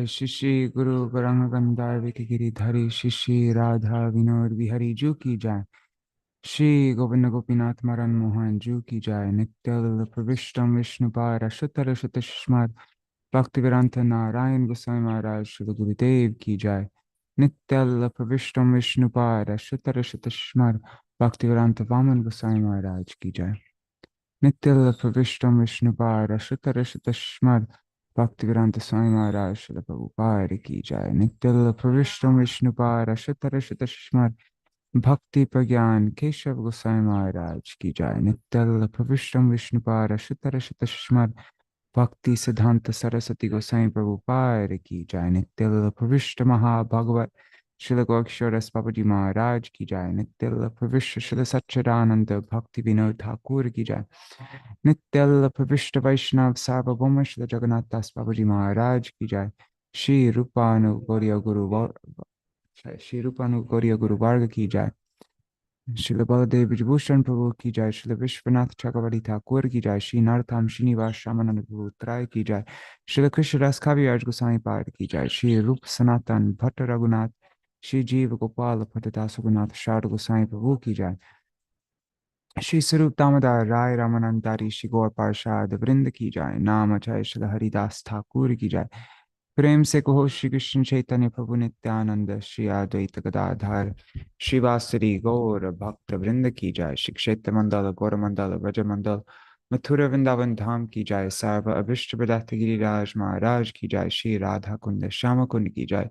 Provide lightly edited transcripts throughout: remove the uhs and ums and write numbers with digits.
Shishi Guru Garanga Gandhar Vikigiri Dhari Shishi Radha Vinod Vihari Ju ki jai. Shri Govinda Gopinath Maran Mohan Ju ki jai. Nitya Pravishtam Vishnupara Shuttara Shuttashmad Bhaktivedanta Narayan Goswami Maharaj Shri Gurudev ki jai. Nitya Pravishtam Vishnupara Shuttara Shuttashmad Bhaktivedanta Vaman Goswami Maharaj ki jai. Nitya Pravishtam Vishnupara Shuttara Shuttashmad Bhaktivedanta Swami Maharaj Srila Prabhupada ki jai. Nitya Pravishtam Vishnupara Shuttara Shuttashmad Bhakti Pragyan Keshav Goswami Maharaj ki jai. Nitya Pravishtam Vishnupara Shuttara Shuttashmad Bhakti Siddhanta Saraswati Goswami Prabhupada ki jai. Nitya Pravishta Mahābhagavat Srila Gaurkishoras Babaji Maharaj ki jai. Nitya Pravishta Srila Satchidananda Bhakti Vinod Thakur ki jai. Nitya Pravishta Vaishnav Sārvabhauma Srila Jagannath Das Babaji Maharaj ki jai. Shri Rupanu Gauriya Guru Varga ki jai. Srila Baladev Vijabhushan Prabhu ki jai. Srila Vishwanath Chakravarti Thakur ki jai. Shri Nartham Srinivas Shamananda Prabhu Trai ki jai. Srila Krishnadas Kaviraj Goswami Pad ki jai. Shri Rup Sanatan Bhatta Raghunath Shri Jiva Gopala Bhattadasa Raghunath Sharda Goswami Prabhu ki jai. Shri Sarup Damodar Rai Ramanantari Shri Gaur Parshad Vrinda ki jai. Nama Jai Srila Haridas Thakur ki jai. प्रेम से कहो श्री कृष्ण चैतन्य प्रभु नित्यानंद श्री अद्वैत गदाधर श्रीवासरी गौर भक्त वृंद की जय। श्री क्षेत्र मंडल गौर मंडल व्रज मंडल मथुरा वृंदावन धाम की जय। सर्व अभिष्ट प्रदत्त गिरिराज महाराज की जय। श्री राधा कुंड श्याम कुंड की जय।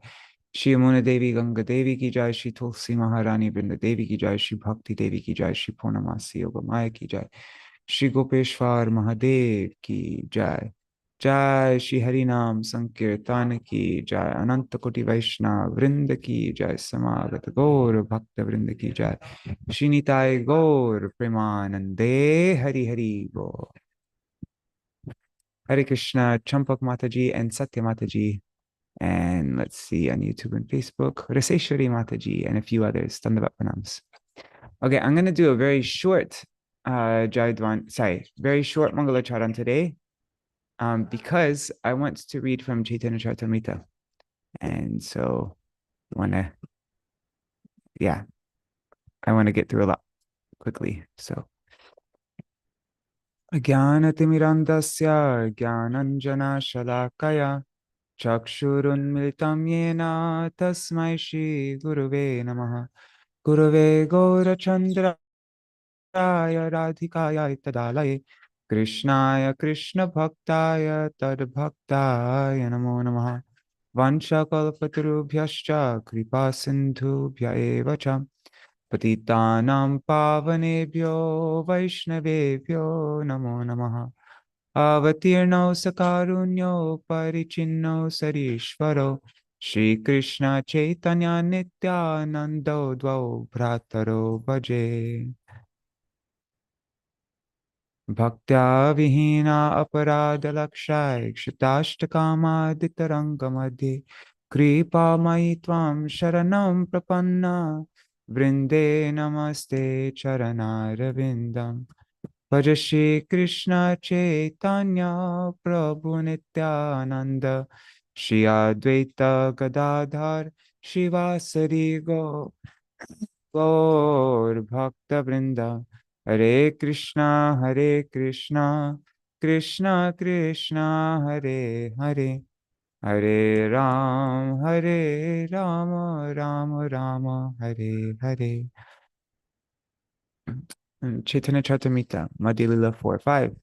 श्री यमुना देवी गंगा देवी की जय। श्री तुलसी महारानी वृंद देवी की जय। श्री भक्ति देवी की जय। श्री पूर्णमासी योग माया की जय। श्री गोपेश्वर महादेव की जय। जय श्री हरि नाम संकीर्तन की जय। अनंत कोटि वैष्णव वृंद की जय। समागत गौर भक्त वृंद की जय। श्री निताय गौर प्रेमानंदे हरि हरि बोल। Hare Krishna, Champak Mataji and Satya Mataji, and let's see on YouTube and Facebook, Raseshwari Mataji and a few others. Dandavat pranams. Okay, I'm going to do a very short very short Mangalacharan today. Because I want to read from Chaitanya Charitamrita. And so I want to get through a lot quickly. So Jnanatimirandasya Jnananjana Shalakaya Chakshurunmilitam Yena Tasmai Shri Guruve Namaha. Guruve Gaurachandraya Radhikaya Tadalaye Krishnaya Krishna Bhaktaya Tad Bhaktaya Namo Namaha. Vanchakalpatarubhyascha kripa sindhubhya eva cha patitanam pavanebhyo vaishnavebhyo namo namaha. Avatirno sakarunyo parichinno sarishvaro Shri Krishna Caitanya Nityānanda dvau bhrataro bhaje. Bhaktya vihina aparada lakshay kshitastakama ditaranga madhye kripa maitvam sharanam prapanna vrinde namaste charanaravindam. Bhaja Shri Krishna Chaitanya Prabhu Nityananda Shri Advaita Gadadhar Shivasari Gaur Bhakta Vrinda. Hare Krishna, Krishna Krishna, Hare Hare, Hare Rama, Rama Rama, Hare Hare. Chaitanya Charitamrita, Madhya Lila 4:5.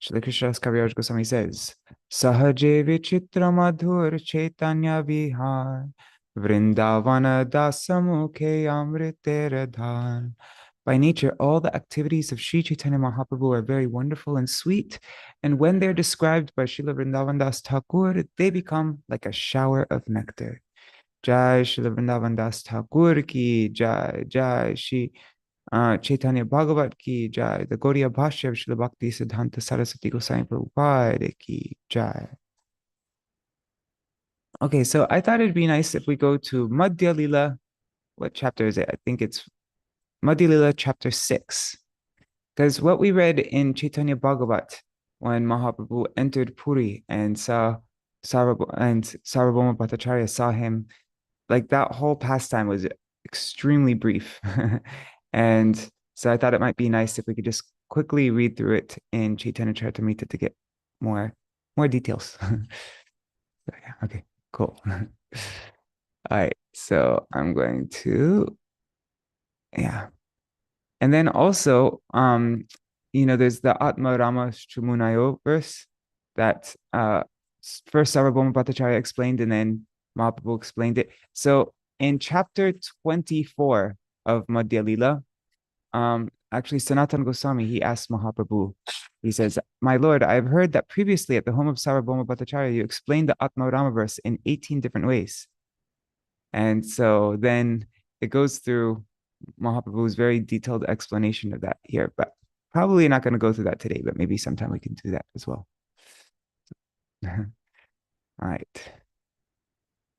Śrīla Krishnadas Kaviraj Goswami says, Sahaje Vichitra Madhur Chaitanya Vihar Vrindavana Dasamukhe Amriteradhan. By nature, all the activities of Śrī Caitanya Mahaprabhu are very wonderful and sweet, and when they're described by Srila Vrindavan Das Thakur, they become like a shower of nectar. Jai Srila Vrindavan Das Thakur ki Jai, Jai Śrī Caitanya-bhāgavata ki Jai, the Gaudiya Bhashya of Srila Bhakti Siddhanta Saraswati Goswami Prabhupada ki Jai. Okay, so I thought it'd be nice if we go to Madhya Lila. What chapter is it? I think it's Madhya Lila chapter 6. Because what we read in Caitanya-bhāgavata when Mahāprabhu entered Puri and saw Sārvabhauma Bhattacharya saw him, like that whole pastime was extremely brief. And so I thought it might be nice if we could just quickly read through it in Chaitanya Charitamrita to get more details. Okay, cool. All right, so I'm going to, yeah. And then also, there's the Atma Rama Shumunayo verse that first Sārvabhauma Bhattacharya explained, and then Mahaprabhu explained it. So in chapter 24 of Madhya Lila, actually Sanatana Goswami, he asked Mahaprabhu, he says, "My Lord, I've heard that previously at the home of Sārvabhauma Bhattacharya, you explained the Atma Rama verse in 18 different ways." And so then it goes through Mahaprabhu's very detailed explanation of that here, but probably not going to go through that today, but maybe sometime we can do that as well. All right.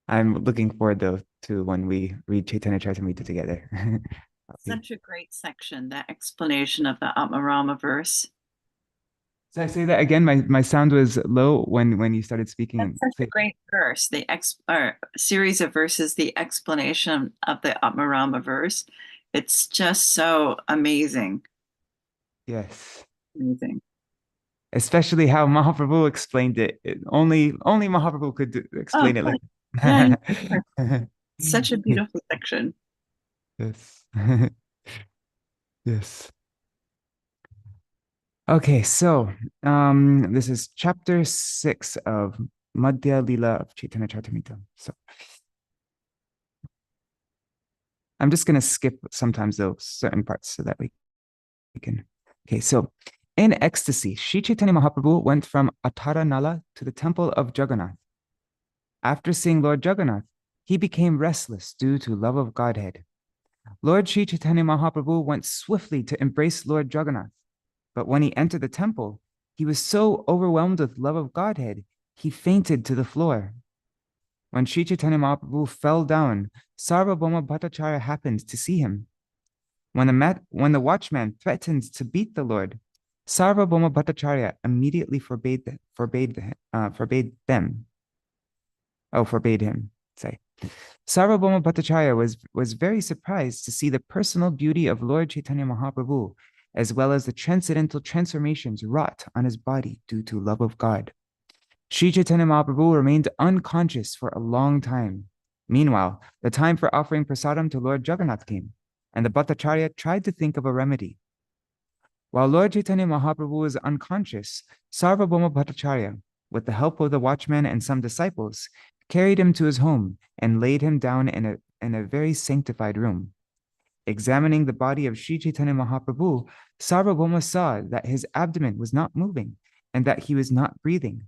I'm looking forward though to when we read Chaitanya Charitamrita together. Such a great section, that explanation of the Atmarama verse. So I say that again, my sound was low when you started speaking. That's such a great verse. The series of verses, the explanation of the Atmarama verse. It's just so amazing. Yes. Amazing. Especially how Mahaprabhu explained it. Only Mahaprabhu could explain it like yeah. Such a beautiful section. Yes. Yes. Okay, so this is chapter 6 of Madhya Lila of Chaitanya Charitamrita. So I'm just going to skip sometimes those certain parts so that we can. Okay, so in ecstasy, Śrī Caitanya Mahaprabhu went from Ataranala to the temple of Jagannath. After seeing Lord Jagannath, he became restless due to love of Godhead. Lord Śrī Caitanya Mahaprabhu went swiftly to embrace Lord Jagannath. But when he entered the temple, he was so overwhelmed with love of Godhead, he fainted to the floor. When Śrī Caitanya Mahaprabhu fell down, Sārvabhauma Bhattacharya happened to see him. When the watchman threatened to beat the Lord, Sārvabhauma Bhattacharya immediately forbade him. Sārvabhauma Bhattacharya was very surprised to see the personal beauty of Lord Chaitanya Mahaprabhu, as well as the transcendental transformations wrought on his body due to love of God. Śrī Caitanya Mahaprabhu remained unconscious for a long time. Meanwhile, the time for offering prasadam to Lord Jagannath came, and the Bhattacharya tried to think of a remedy. While Lord Chaitanya Mahaprabhu was unconscious, Sārvabhauma Bhattacharya, with the help of the watchman and some disciples, carried him to his home and laid him down in a very sanctified room. Examining the body of Śrī Caitanya Mahaprabhu, Sārvabhauma saw that his abdomen was not moving and that he was not breathing.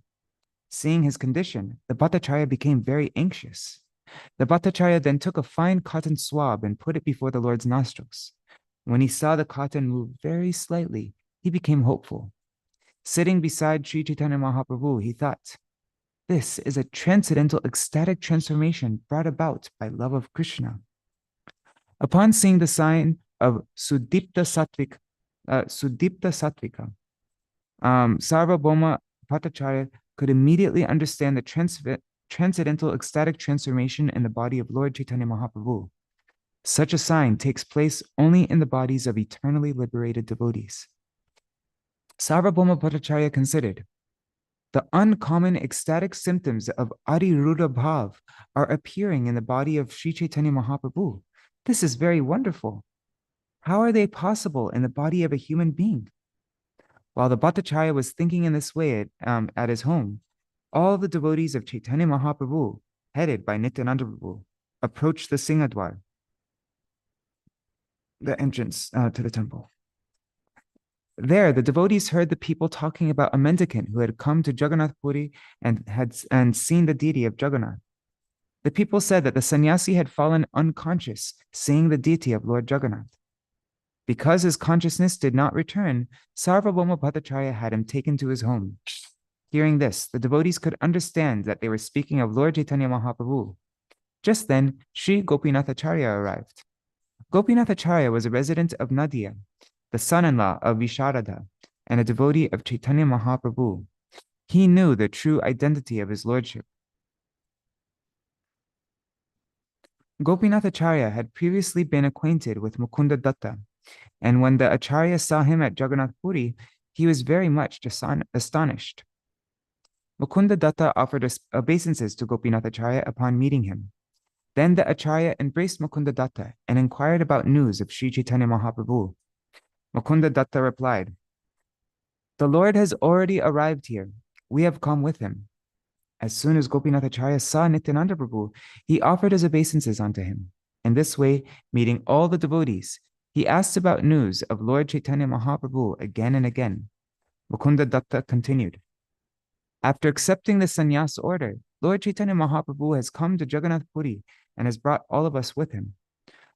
Seeing his condition, the Bhattacharya became very anxious. The Bhattacharya then took a fine cotton swab and put it before the Lord's nostrils. When he saw the cotton move very slightly, he became hopeful. Sitting beside Śrī Caitanya Mahaprabhu, he thought, "This is a transcendental ecstatic transformation brought about by love of Krishna." Upon seeing the sign of Sudipta Sattvika, Sārvabhauma Bhattacharya could immediately understand the transcendental ecstatic transformation in the body of Lord Chaitanya Mahaprabhu. Such a sign takes place only in the bodies of eternally liberated devotees. Sārvabhauma Bhattacharya considered, the uncommon ecstatic symptoms of Arirudha Bhav are appearing in the body of Śrī Caitanya Mahaprabhu. This is very wonderful. How are they possible in the body of a human being? While the Bhattacharya was thinking in this way at his home, all the devotees of Chaitanya Mahaprabhu, headed by Nityananda Prabhu, approached the Singadwar, the entrance to the temple. There, the devotees heard the people talking about a mendicant who had come to Jagannath Purī and seen the deity of Jagannath. The people said that the sannyasi had fallen unconscious, seeing the deity of Lord Jagannath. Because his consciousness did not return, Sārvabhauma Bhattacharya had him taken to his home. Hearing this, the devotees could understand that they were speaking of Lord Chaitanya Mahaprabhu. Just then, Śrī Gopinathacharya arrived. Gopinathacharya was a resident of Nadia, the son-in-law of Visharada, and a devotee of Chaitanya Mahaprabhu. He knew the true identity of his lordship Gopinath Acharya had previously been acquainted with Mukunda Datta, and when the Acharya saw him at Jagannath Puri, he was very much astonished. Mukunda Datta offered obeisances to Gopinath Acharya upon meeting him. Then the Acharya embraced Mukunda Datta and inquired about news of Śrī Caitanya-bhāgavata. Mukunda Datta replied, "The Lord has already arrived here. We have come with him." As soon as Gopinath Acharya saw Nityananda Prabhu, he offered his obeisances unto him. In this way, meeting all the devotees, he asked about news of Lord Chaitanya Mahaprabhu again and again. Mukunda Datta continued, "After accepting the sannyas order, Lord Chaitanya Mahaprabhu has come to Jagannath Puri and has brought all of us with him.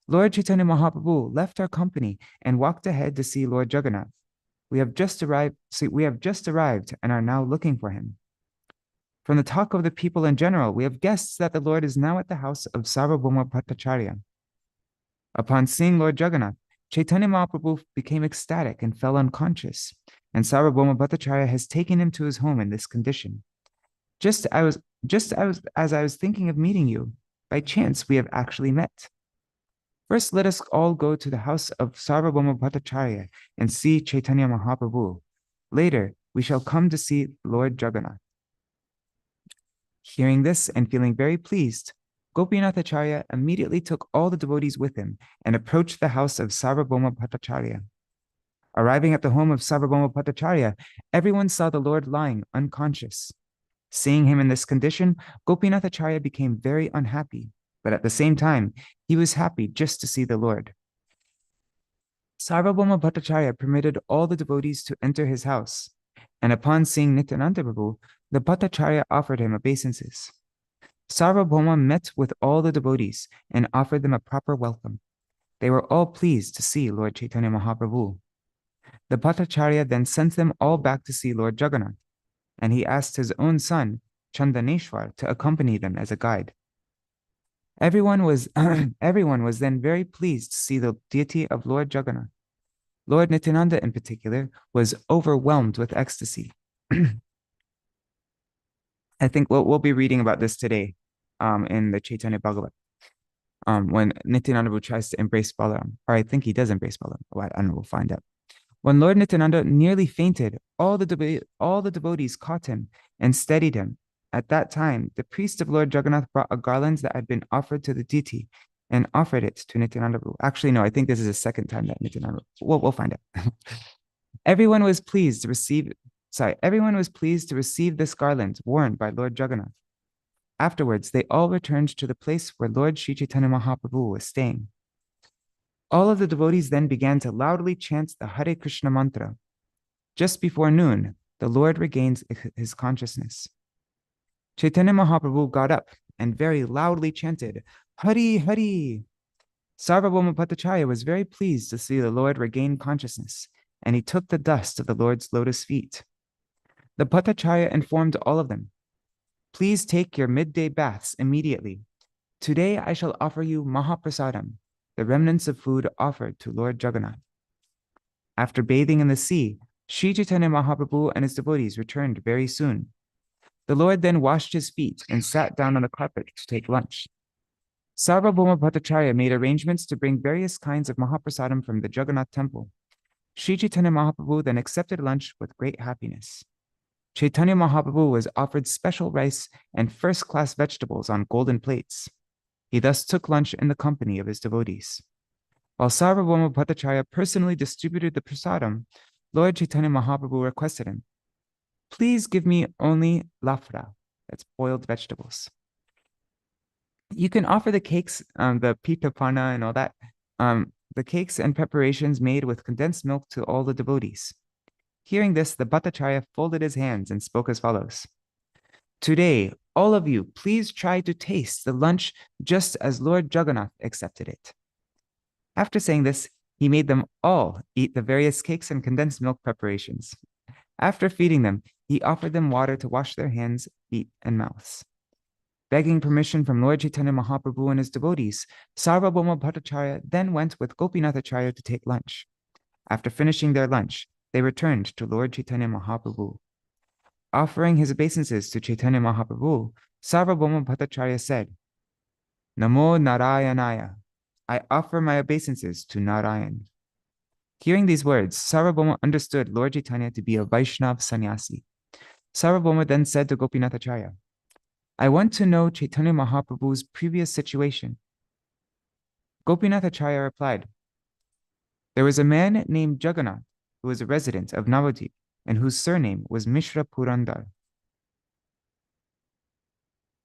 Lord Chaitanya Mahaprabhu left our company and walked ahead to see Lord Jagannath. We have just arrived and are now looking for him. From the talk of the people in general, we have guessed that the Lord is now at the house of Sārvabhauma Bhattacharya." Upon seeing Lord Jagannath, Chaitanya Mahaprabhu became ecstatic and fell unconscious, and Sārvabhauma Bhattacharya has taken him to his home in this condition. Just as I was thinking of meeting you, by chance we have actually met. First, let us all go to the house of Sārvabhauma Bhattacharya and see Chaitanya Mahaprabhu. Later, we shall come to see Lord Jagannath. Hearing this and feeling very pleased, Gopinath Acharya immediately took all the devotees with him and approached the house of Sārvabhauma Bhattacharya. Arriving at the home of Sārvabhauma Bhattacharya, everyone saw the Lord lying unconscious. Seeing him in this condition, Gopinath Acharya became very unhappy, but at the same time, he was happy just to see the Lord. Sārvabhauma Bhattacharya permitted all the devotees to enter his house, and upon seeing Nityananda Prabhu, the Bhattacharya offered him obeisances. Sārvabhauma met with all the devotees and offered them a proper welcome. They were all pleased to see Lord Chaitanya Mahaprabhu. The Bhattacharya then sent them all back to see Lord Jagannath, and he asked his own son, Chandaneshwar, to accompany them as a guide. Everyone was then very pleased to see the deity of Lord Jagannath. Lord Nityananda, in particular, was overwhelmed with ecstasy. I think we'll be reading about this today in the Caitanya-bhāgavata, when Nityananda tries to embrace Balaram, or I think he does embrace Balaram. I don't know, we'll find out. When Lord Nityananda nearly fainted, all the devotees caught him and steadied him. At that time, the priest of Lord Jagannath brought a garland that had been offered to the deity and offered it to Nityananda. Actually, no, I think this is the second time that Nityananda. We'll find out. Everyone was pleased to receive this garland worn by Lord Jagannath. Afterwards, they all returned to the place where Lord Śrī Caitanya Mahaprabhu was staying. All of the devotees then began to loudly chant the Hare Krishna mantra. Just before noon, the Lord regained his consciousness. Chaitanya Mahaprabhu got up and very loudly chanted, "Hari Hari." Sārvabhauma Bhattacharya was very pleased to see the Lord regain consciousness, and he took the dust of the Lord's lotus feet. The Bhattacharya informed all of them, "Please take your midday baths immediately. Today I shall offer you Mahaprasadam, the remnants of food offered to Lord Jagannath." After bathing in the sea, Śrī Caitanya Mahaprabhu and his devotees returned very soon. The Lord then washed his feet and sat down on the carpet to take lunch. Sārvabhauma Bhattacharya made arrangements to bring various kinds of Mahaprasadam from the Jagannath temple. Śrī Caitanya Mahaprabhu then accepted lunch with great happiness. Chaitanya Mahaprabhu was offered special rice and first-class vegetables on golden plates. He thus took lunch in the company of his devotees. While Sārvabhauma Bhattacharya personally distributed the prasadam, Lord Chaitanya Mahaprabhu requested him, "Please give me only lafra," that's boiled vegetables. You can offer the cakes, the pita panna and all that, the cakes and preparations made with condensed milk to all the devotees. Hearing this, the Bhattacharya folded his hands and spoke as follows. "Today, all of you, please try to taste the lunch just as Lord Jagannath accepted it." After saying this, he made them all eat the various cakes and condensed milk preparations. After feeding them, he offered them water to wash their hands, feet, and mouths. Begging permission from Lord Chaitanya Mahaprabhu and his devotees, Sārvabhauma Bhattacharya then went with Gopinath Acharya to take lunch. After finishing their lunch, they returned to Lord Chaitanya Mahaprabhu. Offering his obeisances to Chaitanya Mahaprabhu, Sārvabhauma Bhattacharya said, Namo Narayanaya. I offer my obeisances to Narayan. Hearing these words, Sārvabhauma understood Lord Chaitanya to be a Vaishnava sannyasi. Sārvabhauma then said to Gopinathacharya, I want to know Chaitanya Mahaprabhu's previous situation. Gopinathacharya replied, there was a man named Jagannath who was a resident of Navadvip and whose surname was Mishra Purandar.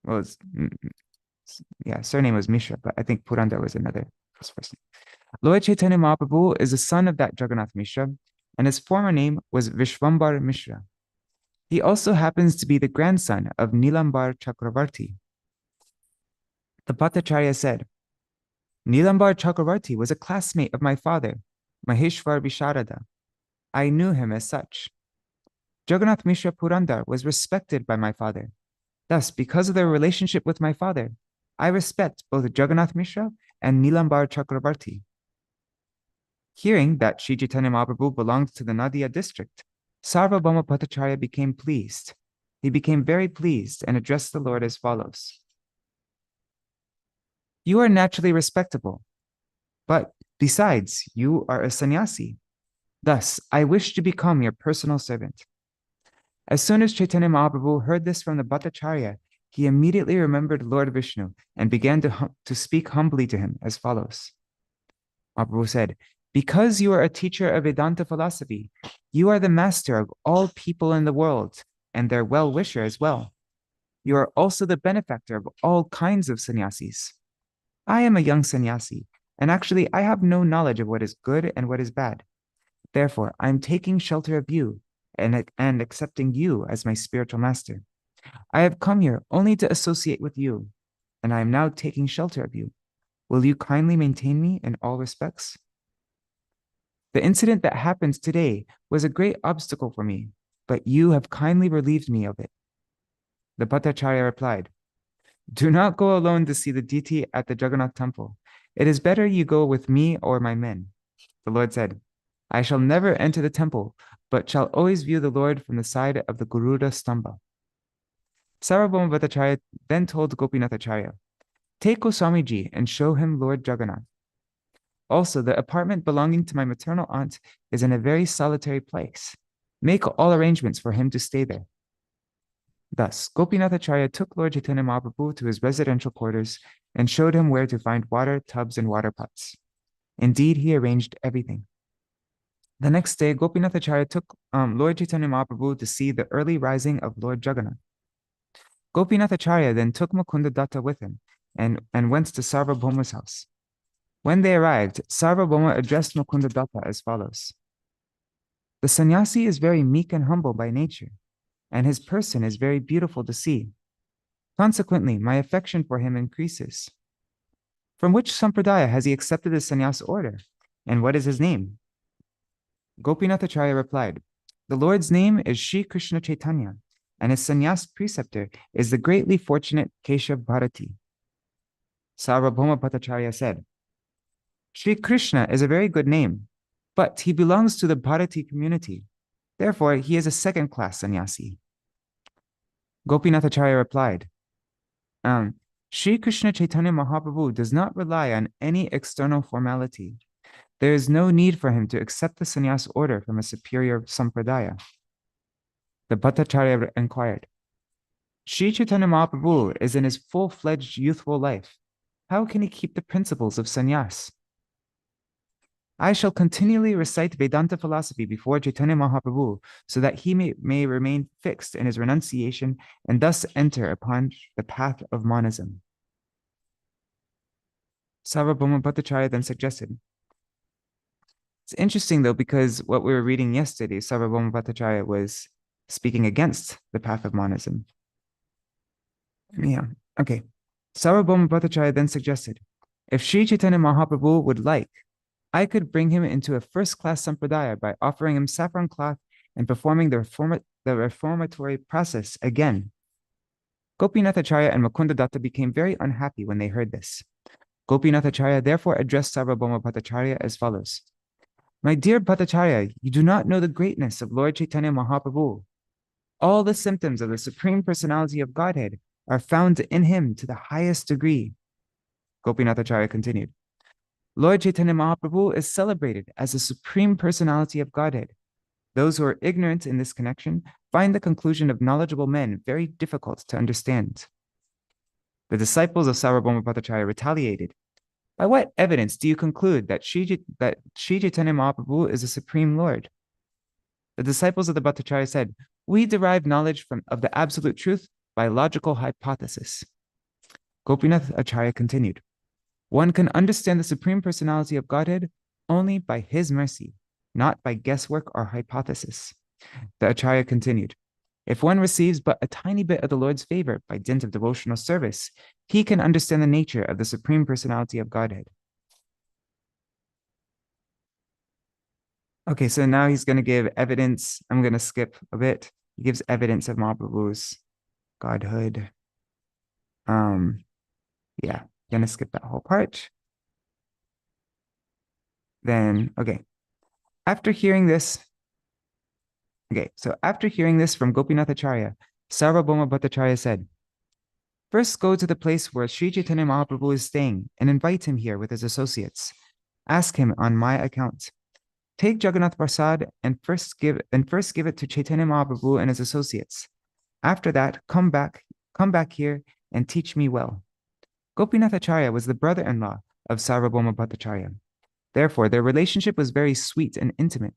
Well, surname was Mishra, but I think Purandar was another first name. Lord Chaitanya Mahaprabhu is the son of that Jagannath Mishra, and his former name was Vishvambar Mishra. He also happens to be the grandson of Nilambar Chakravarti. The Bhattacharya said, Nilambar Chakravarti was a classmate of my father, Maheshwar Visharada. I knew him as such. Jagannath Mishra Purandar was respected by my father. Thus, because of their relationship with my father, I respect both Jagannath Mishra and Nilambar Chakravarti. Hearing that Śrī Caitanya Mahaprabhu belonged to the Nadia district, Sārvabhauma Bhattacharya became pleased. He became very pleased and addressed the Lord as follows. You are naturally respectable, but besides, you are a sannyasi. Thus, I wish to become your personal servant. As soon as Chaitanya Mahaprabhu heard this from the Bhattacharya, he immediately remembered Lord Vishnu and began to speak humbly to him as follows. Mahaprabhu said, because you are a teacher of Vedanta philosophy, you are the master of all people in the world and their well-wisher as well. You are also the benefactor of all kinds of sannyasis. I am a young sannyasi, and actually I have no knowledge of what is good and what is bad. Therefore, I am taking shelter of you and accepting you as my spiritual master. I have come here only to associate with you, and I am now taking shelter of you. Will you kindly maintain me in all respects? The incident that happened today was a great obstacle for me, but you have kindly relieved me of it. The Bhattacharya replied, do not go alone to see the deity at the Jagannath temple. It is better you go with me or my men. The Lord said, I shall never enter the temple, but shall always view the Lord from the side of the Garuda Stamba. Sārvabhauma Bhattacharya then told Gopinathacharya, take Goswamiji and show him Lord Jagannath. Also, the apartment belonging to my maternal aunt is in a very solitary place. Make all arrangements for him to stay there. Thus, Gopinathacharya took Lord Chaitanya Mahaprabhu to his residential quarters and showed him where to find water, tubs, and water pots. Indeed, he arranged everything. The next day, Gopinathacharya took Lord Chaitanya Mahaprabhu to see the early rising of Lord Jagannath. Gopinathacharya then took Mukunda Datta with him and went to Sārvabhauma's house. When they arrived, Sārvabhauma addressed Mukunda Datta as follows. The sannyasi is very meek and humble by nature, and his person is very beautiful to see. Consequently, my affection for him increases. From which sampradaya has he accepted the sannyas order, and what is his name? Gopinathacharya replied, the Lord's name is Śrī Krishna Chaitanya, and his sannyas preceptor is the greatly fortunate Keshav Bharati. Sārvabhauma Bhattacharya said, Śrī Krishna is a very good name, but he belongs to the Bharati community. Therefore, he is a second-class sannyasi. Gopinathacharya replied, Śrī Krishna Chaitanya Mahaprabhu does not rely on any external formality. There is no need for him to accept the sannyas order from a superior sampradaya. The Bhattacharya inquired, Śrī Caitanya Mahaprabhu is in his full-fledged youthful life. How can he keep the principles of sannyas? I shall continually recite Vedanta philosophy before Chaitanya Mahaprabhu so that he may remain fixed in his renunciation and thus enter upon the path of monism. Sārvabhauma Bhattacharya then suggested. It's interesting though, because what we were reading yesterday, Sārvabhauma Bhattacharya was speaking against the path of monism. Yeah, okay. Sārvabhauma Bhattacharya then suggested, if Śrī Caitanya Mahaprabhu would like, I could bring him into a first-class sampradaya by offering him saffron cloth and performing the reformatory process again. Gopinathacharya and Mukunda Datta became very unhappy when they heard this. Gopinathacharya therefore addressed Sārvabhauma Bhattacharya as follows. My dear Bhattacharya, you do not know the greatness of Lord Chaitanya Mahaprabhu. All the symptoms of the Supreme Personality of Godhead are found in him to the highest degree. Gopinath Acharya continued. Lord Chaitanya Mahaprabhu is celebrated as the Supreme Personality of Godhead. Those who are ignorant in this connection find the conclusion of knowledgeable men very difficult to understand. The disciples of Sārvabhauma Bhattacharya retaliated. By what evidence do you conclude that Śrī Caitanya Mahaprabhu is the Supreme Lord? The disciples of the Bhattacharya said, we derive knowledge of the absolute truth by logical hypothesis. Gopinath Acharya continued, one can understand the Supreme Personality of Godhead only by his mercy, not by guesswork or hypothesis. The Acharya continued, if one receives but a tiny bit of the Lord's favor by dint of devotional service, he can understand the nature of the Supreme Personality of Godhead. Okay, so now he's going to give evidence. I'm going to skip a bit. He gives evidence of Mahaprabhu's godhood. Yeah, going to skip that whole part. Then, okay. After hearing this from Gopinath Acharya, Sārvabhauma Bhattacharya said, first go to the place where Śrī Caitanya Mahaprabhu is staying and invite him here with his associates. Ask him on my account. Take Jagannath Prasad and first give it to Chaitanya Mahaprabhu and his associates. After that, come back here and teach me well. Gopinath Acharya was the brother-in-law of Sārvabhauma Bhattacharya. Therefore, their relationship was very sweet and intimate.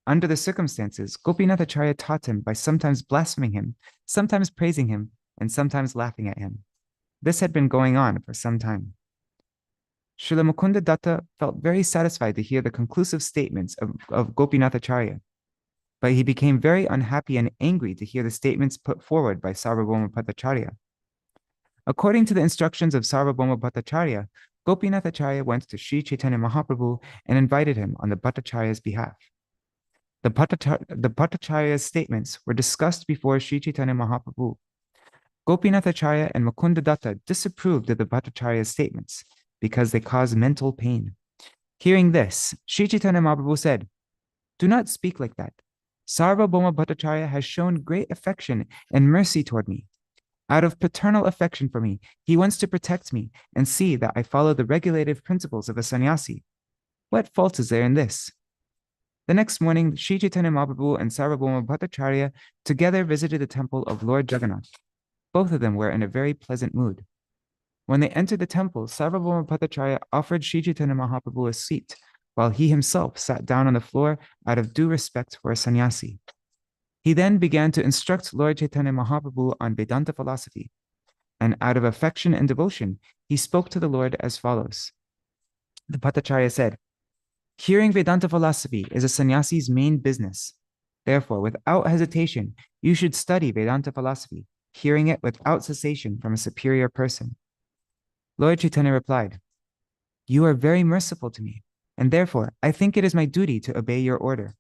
Under the circumstances, Gopinath Acharya taught him by sometimes blaspheming him, sometimes praising him, and sometimes laughing at him. This had been going on for some time. Srila Mukunda Datta felt very satisfied to hear the conclusive statements of Gopinath Acharya, but he became very unhappy and angry to hear the statements put forward by Sārvabhauma Bhattacharya. According to the instructions of Sārvabhauma Bhattacharya, Gopinath Acharya went to Śrī Caitanya Mahaprabhu and invited him on the Bhattacharya's behalf. The Bhattacharya's statements were discussed before Śrī Caitanya Mahaprabhu. Gopinath Acharya and Mukunda Datta disapproved of the Bhattacharya's statements because they caused mental pain. Hearing this, Śrī Caitanya Mahaprabhu said, do not speak like that. Sārvabhauma Bhattacharya has shown great affection and mercy toward me. Out of paternal affection for me, he wants to protect me and see that I follow the regulative principles of a sannyasi. What fault is there in this? The next morning, Śrī Caitanya Mahaprabhu and Sārvabhauma Bhattacharya together visited the temple of Lord Jagannath. Both of them were in a very pleasant mood. When they entered the temple, Sārvabhauma Bhattacharya offered Śrī Caitanya Mahaprabhu a seat, while he himself sat down on the floor out of due respect for a sannyasi. He then began to instruct Lord Chaitanya Mahaprabhu on Vedanta philosophy, and out of affection and devotion, he spoke to the Lord as follows. The Bhattacharya said, hearing Vedanta philosophy is a sannyasi's main business. Therefore, without hesitation, you should study Vedanta philosophy, hearing it without cessation from a superior person. Lord Chaitanya replied, you are very merciful to me, and therefore I think it is my duty to obey your order.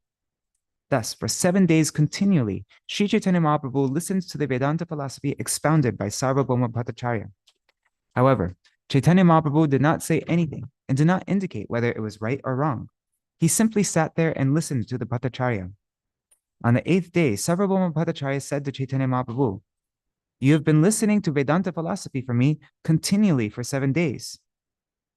Thus, for 7 days continually, Śrī Caitanya Mahaprabhu listened to the Vedanta philosophy expounded by Sārvabhauma Bhattacharya. However, Chaitanya Mahaprabhu did not say anything and did not indicate whether it was right or wrong. He simply sat there and listened to the Bhattacharya. On the 8th day, Sārvabhauma Bhattacharya said to Chaitanya Mahaprabhu, you have been listening to Vedanta philosophy from me continually for 7 days.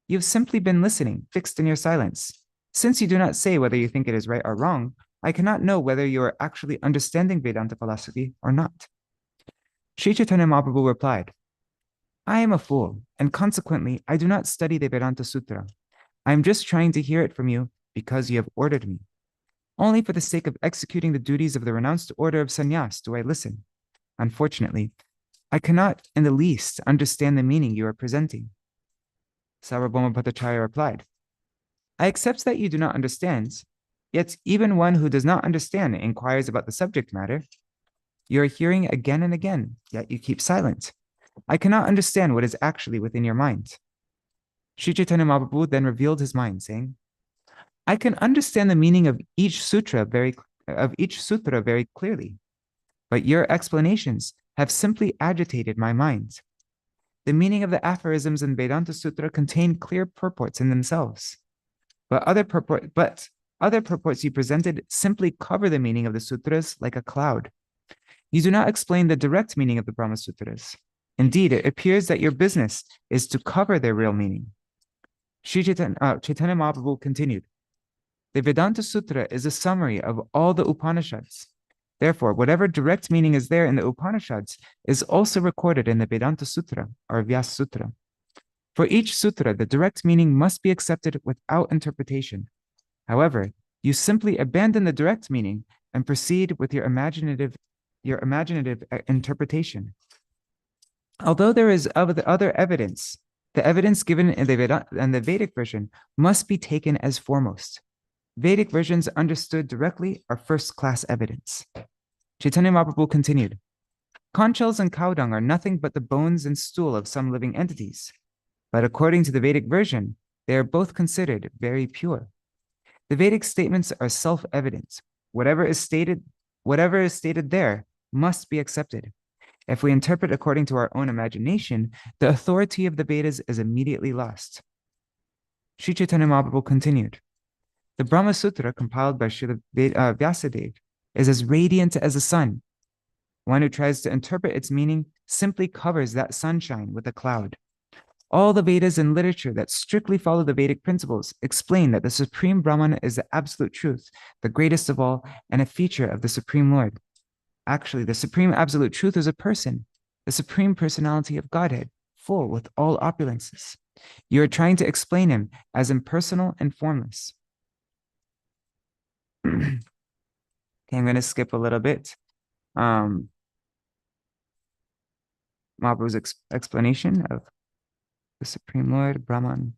You have simply been listening, fixed in your silence. Since you do not say whether you think it is right or wrong, I cannot know whether you are actually understanding Vedanta philosophy or not. Śrī Caitanya Mahaprabhu replied, I am a fool, and consequently, I do not study the Vedanta Sutra. I am just trying to hear it from you because you have ordered me. Only for the sake of executing the duties of the renounced order of sannyas do I listen. Unfortunately, I cannot in the least understand the meaning you are presenting. Sārvabhauma Bhattacharya replied, I accept that you do not understand, yet even one who does not understand inquires about the subject matter. You are hearing again and again, yet you keep silent. I cannot understand what is actually within your mind. Śrī Caitanya Mahaprabhu then revealed his mind, saying, I can understand the meaning of each sutra very clearly, but your explanations have simply agitated my mind. The meaning of the aphorisms in Vedanta Sutra contain clear purports in themselves, but other purports you presented simply cover the meaning of the sutras like a cloud. You do not explain the direct meaning of the Brahma Sutras. Indeed, it appears that your business is to cover their real meaning. Śrī Caitanya Mahaprabhu continued, the Vedanta Sutra is a summary of all the Upanishads. Therefore, whatever direct meaning is there in the Upanishads is also recorded in the Vedanta Sutra or Vyasa Sutra. For each sutra, the direct meaning must be accepted without interpretation. However, you simply abandon the direct meaning and proceed with your imaginative interpretation. Although there is other evidence, the evidence given in the Vedic version must be taken as foremost. Vedic versions understood directly are first-class evidence. Chaitanya Mahaprabhu continued, conch shells and cow dung are nothing but the bones and stool of some living entities. But according to the Vedic version, they are both considered very pure. The Vedic statements are self-evident. Whatever is stated there must be accepted. If we interpret according to our own imagination, the authority of the Vedas is immediately lost. Śrī Caitanya Mahaprabhu continued, the Brahma Sutra compiled by Srila Vyasadeva is as radiant as the sun. One who tries to interpret its meaning simply covers that sunshine with a cloud. All the Vedas and literature that strictly follow the Vedic principles explain that the Supreme Brahman is the absolute truth, the greatest of all, and a feature of the Supreme Lord. Actually, the Supreme Absolute Truth is a person, the Supreme Personality of Godhead, full with all opulences. You are trying to explain him as impersonal and formless. Okay, I'm going to skip a little bit. Mahaprabhu's explanation of the Supreme Lord, Brahman.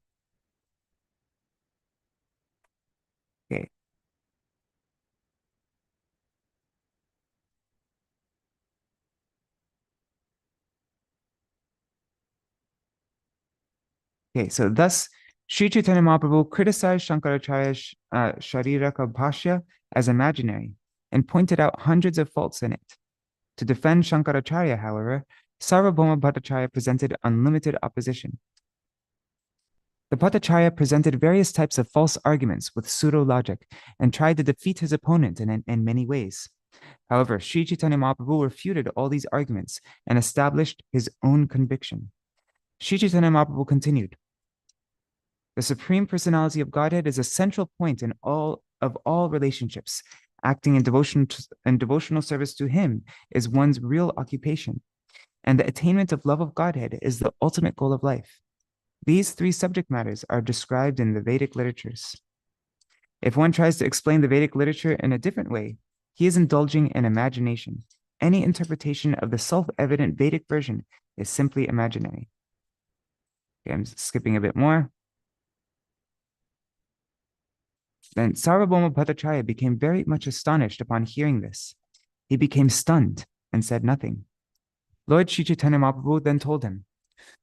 Okay. Okay, so thus, Śrī Caitanya Mahaprabhu criticized Shankaracharya's Shariraka Bhashya as imaginary and pointed out hundreds of faults in it. To defend Shankaracharya, however, Sārvabhauma Bhattacharya presented unlimited opposition. The Bhattacharya presented various types of false arguments with pseudo-logic and tried to defeat his opponent in many ways. However, Śrī Caitanya Mahaprabhu refuted all these arguments and established his own conviction. Śrī Caitanya Mahaprabhu continued, the Supreme Personality of Godhead is a central point in all relationships. Acting in devotional service to him is one's real occupation, and the attainment of love of Godhead is the ultimate goal of life. These three subject matters are described in the Vedic literatures. If one tries to explain the Vedic literature in a different way, he is indulging in imagination. Any interpretation of the self-evident Vedic version is simply imaginary. Okay, I'm skipping a bit more. Then Sārvabhauma Bhattacharya became very much astonished upon hearing this. He became stunned and said nothing. Lord Śrī Caitanya Mahaprabhu then told him,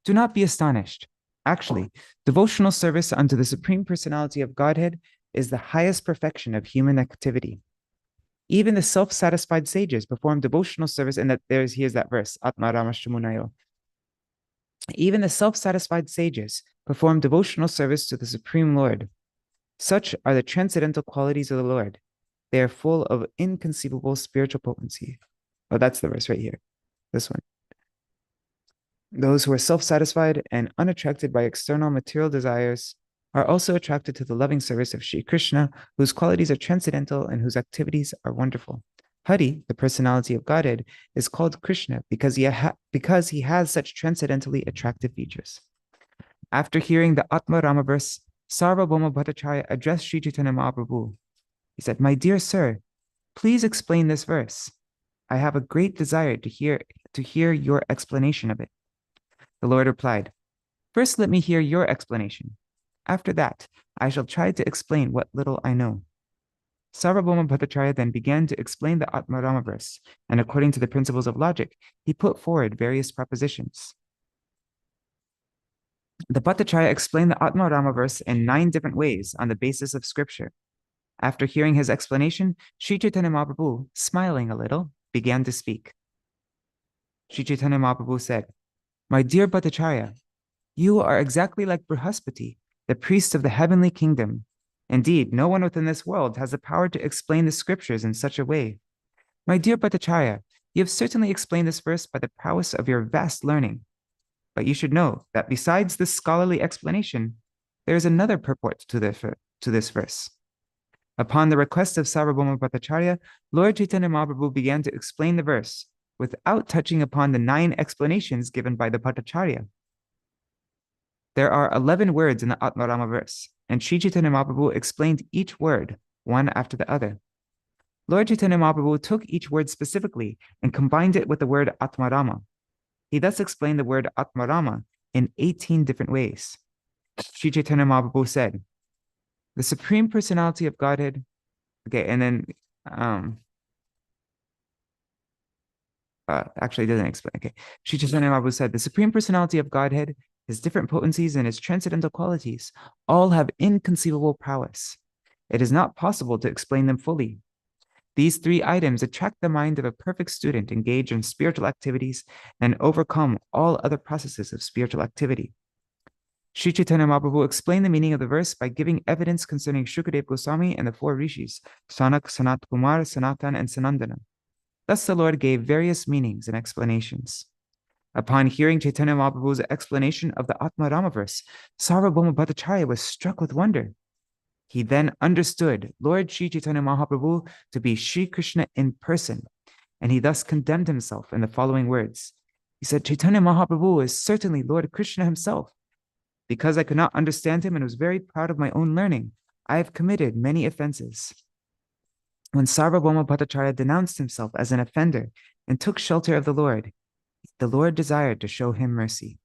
do not be astonished. Actually, devotional service unto the Supreme Personality of Godhead is the highest perfection of human activity. Even the self-satisfied sages perform devotional service, and here's that verse, Atma Ramashtamunayo. Even the self-satisfied sages perform devotional service to the Supreme Lord. Such are the transcendental qualities of the Lord. They are full of inconceivable spiritual potency. Oh, that's the verse right here. This one. Those who are self-satisfied and unattracted by external material desires are also attracted to the loving service of Shri Krishna, whose qualities are transcendental and whose activities are wonderful. Hari, the personality of Godhead, is called Krishna because he has such transcendentally attractive features. After hearing the Atma Rama verse, Sārvabhauma Bhattacharya addressed Śrī Caitanya Mahaprabhu. He said, my dear sir, please explain this verse. I have a great desire to hear your explanation of it. The Lord replied, first let me hear your explanation. After that, I shall try to explain what little I know. Sārvabhauma Bhattacharya then began to explain the Atma Rama verse, and according to the principles of logic, he put forward various propositions. The Bhattacharya explained the Atma Rama verse in 9 different ways on the basis of scripture. After hearing his explanation, Śrī Caitanya Mahaprabhu, smiling a little, began to speak. Śrī Caitanya Mahaprabhu said, my dear Bhattacharya, you are exactly like Brihaspati, the priest of the heavenly kingdom. Indeed, no one within this world has the power to explain the scriptures in such a way. My dear Bhattacharya, you have certainly explained this verse by the prowess of your vast learning, But you should know that besides this scholarly explanation, there is another purport to this verse. Upon the request of Sārvabhauma Bhattacharya, Lord Chaitanya Mahaprabhu began to explain the verse without touching upon the 9 explanations given by the Bhattacharya. There are 11 words in the Atmarama verse, and Śrī Caitanya Mahaprabhu explained each word one after the other. Lord Chaitanya Mahaprabhu took each word specifically and combined it with the word Atmarama. He thus explained the word Atmarama in 18 different ways. Śrī Caitanya Mahaprabhu said, the Supreme Personality of Godhead, okay, and then, actually it doesn't explain, okay. Śrī Caitanya Mahaprabhu said, the Supreme Personality of Godhead, his different potencies and his transcendental qualities, all have inconceivable prowess. It is not possible to explain them fully. These 3 items attract the mind of a perfect student engaged in spiritual activities and overcome all other processes of spiritual activity. Śrī Caitanya Mahaprabhu explained the meaning of the verse by giving evidence concerning Shukadeva Goswami and the 4 rishis, Sanak, Sanat Kumar, Sanatan, and Sanandana. Thus the Lord gave various meanings and explanations. Upon hearing Chaitanya Mahaprabhu's explanation of the Atmarama verse, Sārvabhauma Bhattacharya was struck with wonder. He then understood Lord Śrī Caitanya Mahaprabhu to be Shri Krishna in person, and he thus condemned himself in the following words. He said, Chaitanya Mahaprabhu is certainly Lord Krishna himself. Because I could not understand him and was very proud of my own learning, I have committed many offenses. When Sārvabhauma Bhattacharya denounced himself as an offender and took shelter of the Lord desired to show him mercy.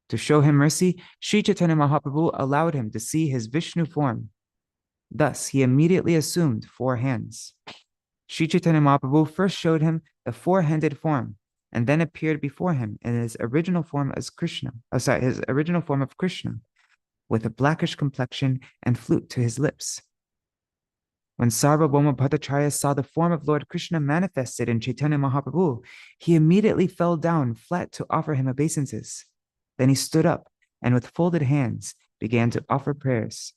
To show him mercy, Śrī Caitanya Mahaprabhu allowed him to see his Vishnu form. Thus, he immediately assumed 4 hands. Śrī Caitanya Mahaprabhu first showed him the 4-handed form, and then appeared before him in his original form as Krishna, his original form of Krishna, with a blackish complexion and flute to his lips. When Sārvabhauma Bhattacharya saw the form of Lord Krishna manifested in Chaitanya Mahaprabhu, he immediately fell down flat to offer him obeisances. Then he stood up and with folded hands began to offer prayers.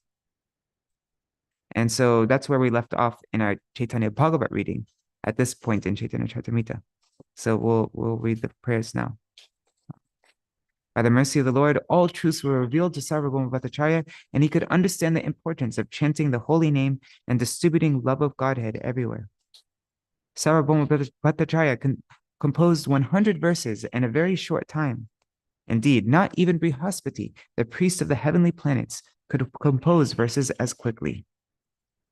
And so that's where we left off in our Caitanya-bhāgavata reading at this point in Chaitanya Charitamrita. So we'll read the prayers now. By the mercy of the Lord, all truths were revealed to Sārvabhauma Bhattacharya, and he could understand the importance of chanting the holy name and distributing love of Godhead everywhere. Sārvabhauma Bhattacharya composed 100 verses in a very short time. Indeed, not even Brihaspati, the priest of the heavenly planets, could compose verses as quickly.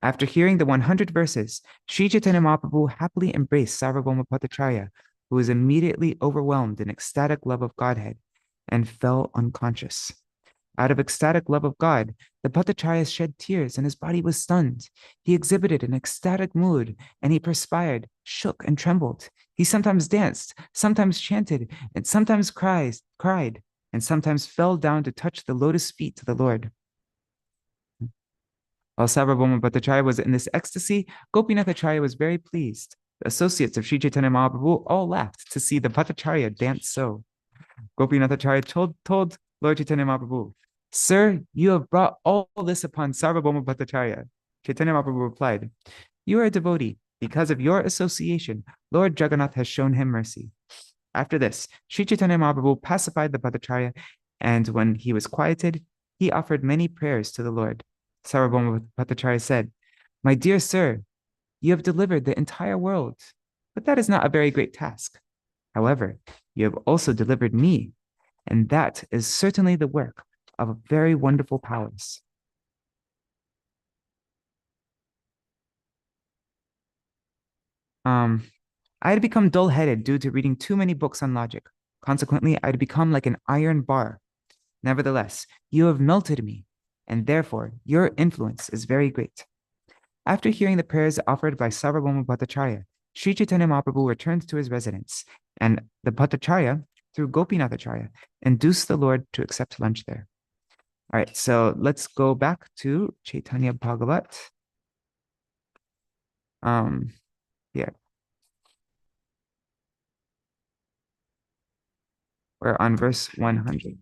After hearing the 100 verses, Śrī Caitanya Mahaprabhu happily embraced Sārvabhauma Bhattacharya, who was immediately overwhelmed in ecstatic love of Godhead and fell unconscious. Out of ecstatic love of God, the Bhattacharya shed tears and his body was stunned. He exhibited an ecstatic mood and he perspired, shook and trembled. He sometimes danced, sometimes chanted, and sometimes cried, and sometimes fell down to touch the lotus feet of the Lord. While Sārvabhauma Bhattacharya was in this ecstasy, Gopinathacharya was very pleased. The associates of Śrī Caitanya Mahaprabhu all laughed to see the Bhattacharya dance so. Gopinathacharya told Lord Chaitanya Mahaprabhu, Sir, you have brought all this upon Sārvabhauma Bhattacharya. Chaitanya Mahaprabhu replied, You are a devotee. Because of your association, Lord Jagannath has shown him mercy. After this, Śrī Caitanya Mahaprabhu pacified the Bhattacharya, and when he was quieted, he offered many prayers to the Lord. Sārvabhauma Bhattacharya said, My dear sir, you have delivered the entire world, but that is not a very great task. However, you have also delivered me, and that is certainly the work of very wonderful powers. I had become dull-headed due to reading too many books on logic. Consequently, I had become like an iron bar. Nevertheless, you have melted me, and therefore your influence is very great. After hearing the prayers offered by Sārvabhauma Bhattacharya, Śrī Caitanya Mahaprabhu returned to his residence, and the Bhattacharya, through Gopinathacharya, induced the Lord to accept lunch there. All right, so let's go back to Caitanya-bhāgavata. Here. We're on verse 100.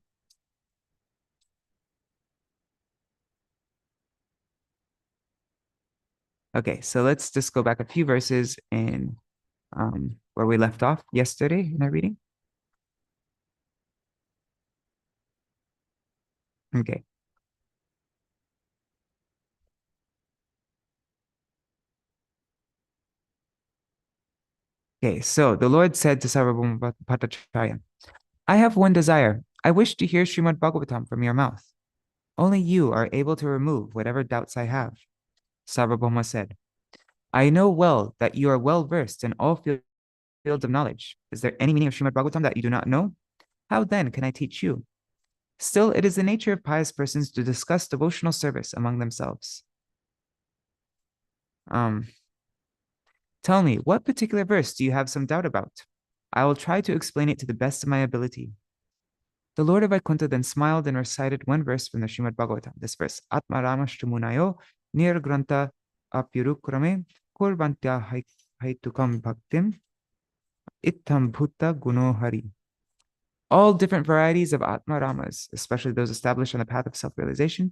Okay, so let's just go back a few verses in where we left off yesterday in our reading. Okay. Okay, so the Lord said to Sārvabhauma Bhattacharya, I have one desire. I wish to hear Śrīmad Bhagavatam from your mouth. Only you are able to remove whatever doubts I have. Sārvabhauma said, I know well that you are well versed in all fields of knowledge. Is there any meaning of Śrīmad Bhagavatam that you do not know? How then can I teach you? Still, it is the nature of pious persons to discuss devotional service among themselves. Tell me, what particular verse do you have some doubt about? I will try to explain it to the best of my ability. The Lord of Vaikuntha then smiled and recited one verse from the Śrīmad Bhagavatam. This verse, Atmarama Shtamunayo Nirgranta Apyurukrame Kurvantya Haitukam Bhaktim Ittam Bhutta Guno Hari. All different varieties of Atmaramas, especially those established on the path of self-realization,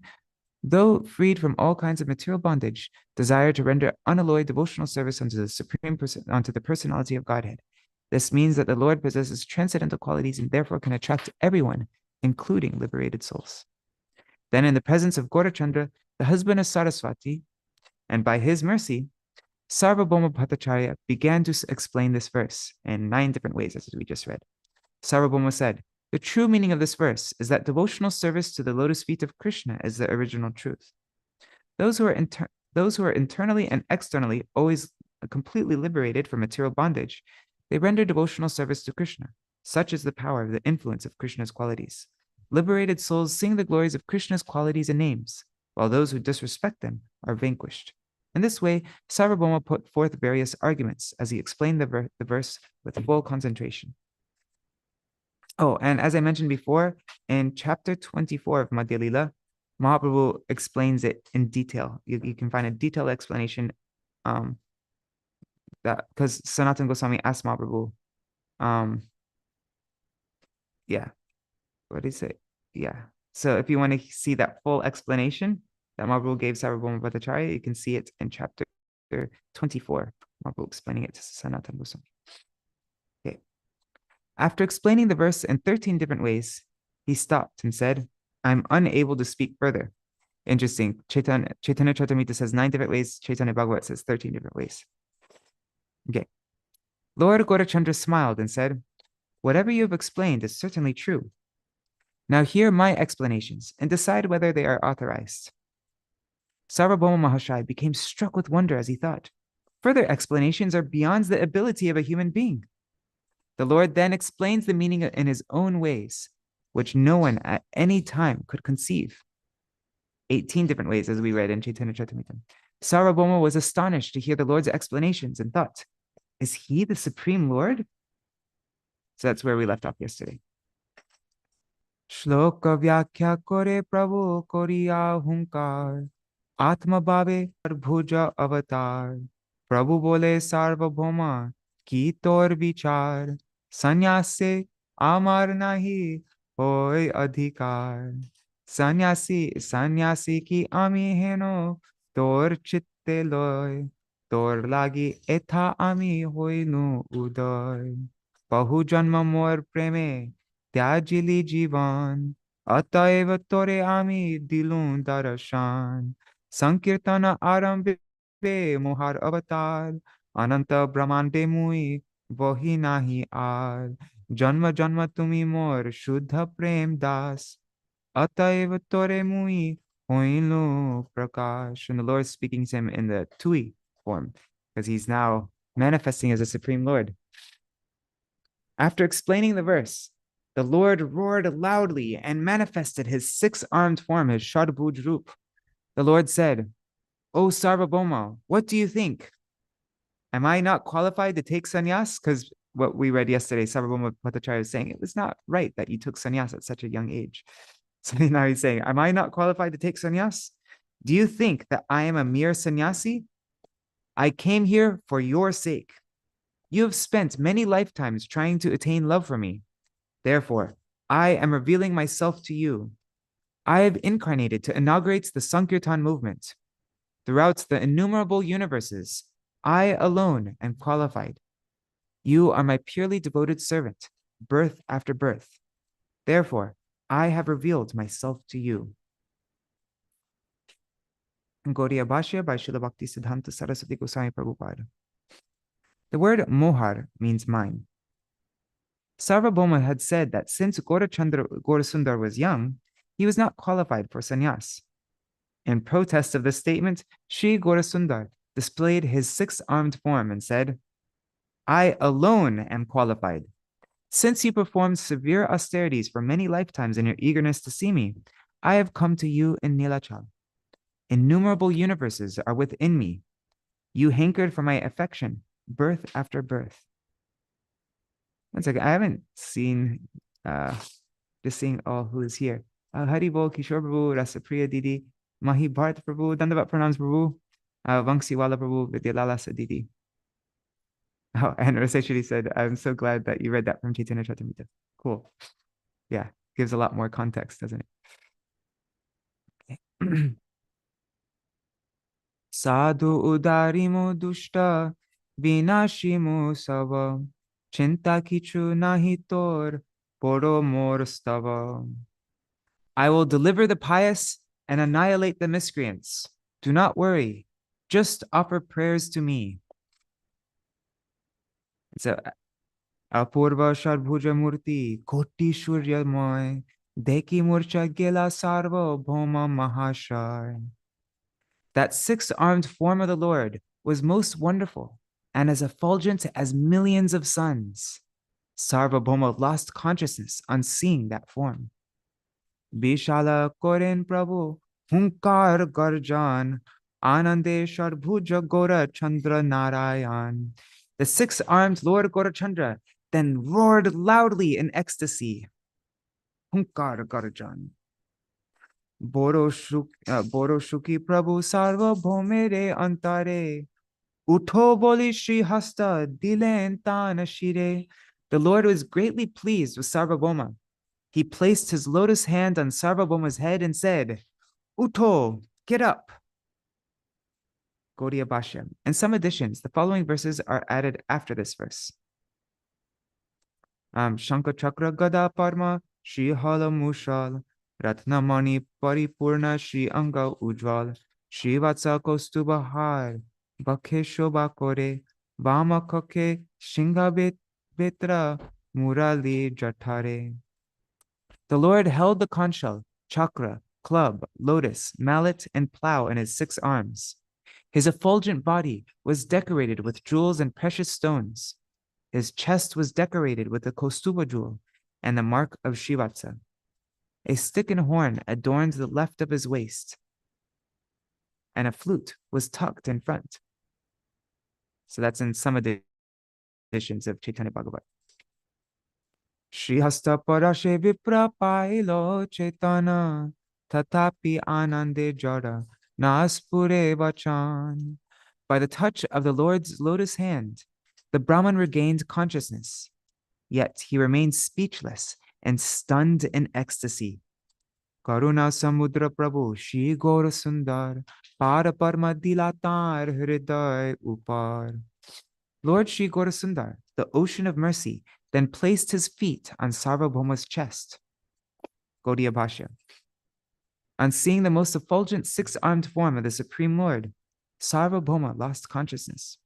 though freed from all kinds of material bondage, desire to render unalloyed devotional service unto the personality of Godhead. This means that the Lord possesses transcendental qualities and therefore can attract everyone, including liberated souls. Then in the presence of Gaurachandra, the husband of Saraswati, and by his mercy, Sārvabhauma Bhattacharya began to explain this verse in 9 different ways, as we just read. Sārvabhauma said, the true meaning of this verse is that devotional service to the lotus feet of Krishna is the original truth. Those who are internally and externally always completely liberated from material bondage, they render devotional service to Krishna. Such is the power of the influence of Krishna's qualities. Liberated souls sing the glories of Krishna's qualities and names, while those who disrespect them are vanquished. In this way, Sārvabhauma put forth various arguments as he explained the verse with full concentration. Oh, and as I mentioned before, in chapter 24 of Madhya Lila, Mahāprabhu explains it in detail. You can find a detailed explanation that because Sanatana Goswami asked Mahāprabhu, what did he say? Yeah. So if you want to see that full explanation that Mahāprabhu gave Sārvabhauma Bhattacharya, you can see it in chapter 24. Mahāprabhu explaining it to Sanatana Goswami. Okay. After explaining the verse in 13 different ways, he stopped and said, I'm unable to speak further. Interesting. Chaitanya Charitamrita says 9 different ways. Caitanya-bhāgavata says 13 different ways. Okay. Lord Gaurachandra smiled and said, whatever you have explained is certainly true. Now hear my explanations and decide whether they are authorized. Sārvabhauma Mahashaya became struck with wonder as he thought, further explanations are beyond the ability of a human being. The Lord then explains the meaning in his own ways, which no one at any time could conceive. 18 different ways, as we read in Chaitanya Charitamrita. Sārvabhauma was astonished to hear the Lord's explanations and thought, is he the Supreme Lord? So that's where we left off yesterday. Shloka vyakhya kore prabhu koriya hunkar, atma bhave bhuja avatar, prabhu bole Sārvabhauma ki tor vichar, sanyase amar nahi hoy adhikar. Sanyasi ki ami heno tor chitte loy, tor lagi etha ami hoinu udoy. Bahu janma mor preme त्याजिली जीवन अतएव तोरे आमी दिलूं दर्शन संकीर्तन आरंभे मोहर अवतार अनंत ब्रह्मांडे मुई वही नाही आर जन्म जन्म तुमी मोर शुद्ध प्रेम दास अतएव तोरे मुई होइलु prakash. And the Lord is speaking to him in the Tui form because he's now manifesting as a Supreme Lord. After explaining the verse, the Lord roared loudly and manifested his 6-armed form, his Shadbhuj Roop. The Lord said, O Sārvabhauma, what do you think? Am I not qualified to take sannyas? Because what we read yesterday, Sārvabhauma Bhattacharya was saying, it was not right that you took sannyas at such a young age. So now he's saying, am I not qualified to take sannyas? Do you think that I am a mere sannyasi? I came here for your sake. You have spent many lifetimes trying to attain love for me. Therefore, I am revealing myself to you. I have incarnated to inaugurate the Sankirtan movement. Throughout the innumerable universes, I alone am qualified. You are my purely devoted servant, birth after birth. Therefore, I have revealed myself to you. Gaudiya Bhashya by Śrīla Bhaktisiddhanta Saraswati Goswami Prabhupada. The word mohar means mine. Sārvabhauma had said that since Gaurasundar was young, he was not qualified for sannyas. In protest of this statement, Śrī Gaurasundar displayed his six-armed form and said, I alone am qualified. Since you performed severe austerities for many lifetimes in your eagerness to see me, I have come to you in Nilachal. Innumerable universes are within me. You hankered for my affection, birth after birth. One second, I haven't seen, just seeing all who is here. Hari Bol, Kishore Prabhu, Rasapriya Didi, Mahi Bharat Prabhu, Dandavat Pranams Prabhu, Vangsiwala Prabhu, Vidyalala Didi. Oh, and Raseshwari said, I'm so glad that you read that from Chaitanya Charitamrita. Cool. Yeah, gives a lot more context, doesn't it? Sadhu udarimo dushta vinashimo sava chinta kichu nahi tor poro mor stava. I will deliver the pious and annihilate the miscreants. Do not worry. Just offer prayers to me. So, Apurva Sharbhuja Murti, Koti Shurya Moy, Deki Murcha Gela Sārvabhauma Mahashai. That six-armed form of the Lord was most wonderful and as effulgent as millions of suns. Sārvabhauma lost consciousness on seeing that form. Bishala Koren Prabhu, Hunkar Garjan, Anande Sharbhuja Gora Chandra Narayan. The six-armed Lord Gaurachandra then roared loudly in ecstasy. Hunkar Garjan. Boro Shuki Prabhu Sārvabhaumere Antare. Utho boli Shri Hasta Dilen Tana Shire. The Lord was greatly pleased with Sārvabhauma. He placed his lotus hand on Sārvabhauma's head and said, Utho, get up. Gaudiya Bhashya. In some editions, the following verses are added after this verse. Shankha Chakra Gada Parma Shri Hala Mushal Ratnamani Paripurna Shri Anga Ujval Shri Vatsa Kostuba Har Bakhe Shobha Kore Vama Kake Shinga Betra Murali Jatare. The Lord held the conch shell, chakra, club, lotus, mallet, and plow in his six arms. His effulgent body was decorated with jewels and precious stones. His chest was decorated with the Kostuba jewel and the mark of Shrivatsa. A stick and horn adorned the left of his waist, and a flute was tucked in front. So that's in some editions of Caitanya-bhāgavata. Shri Hasta Parashe Vipra Pailo Chaitana Tatapi Anande Jara Naspure Vachan. By the touch of the Lord's lotus hand, the Brahman regained consciousness, yet he remained speechless and stunned in ecstasy. Karuna Samudra Prabhu Shri Gaurasundar Paraparma Dilatar Hriday Upar. Lord Shri Gaurasundar, the ocean of mercy, then placed his feet on Sārvabhauma's chest. Gaudiya Bhashya. On seeing the most effulgent six-armed form of the Supreme Lord, Sārvabhauma lost consciousness.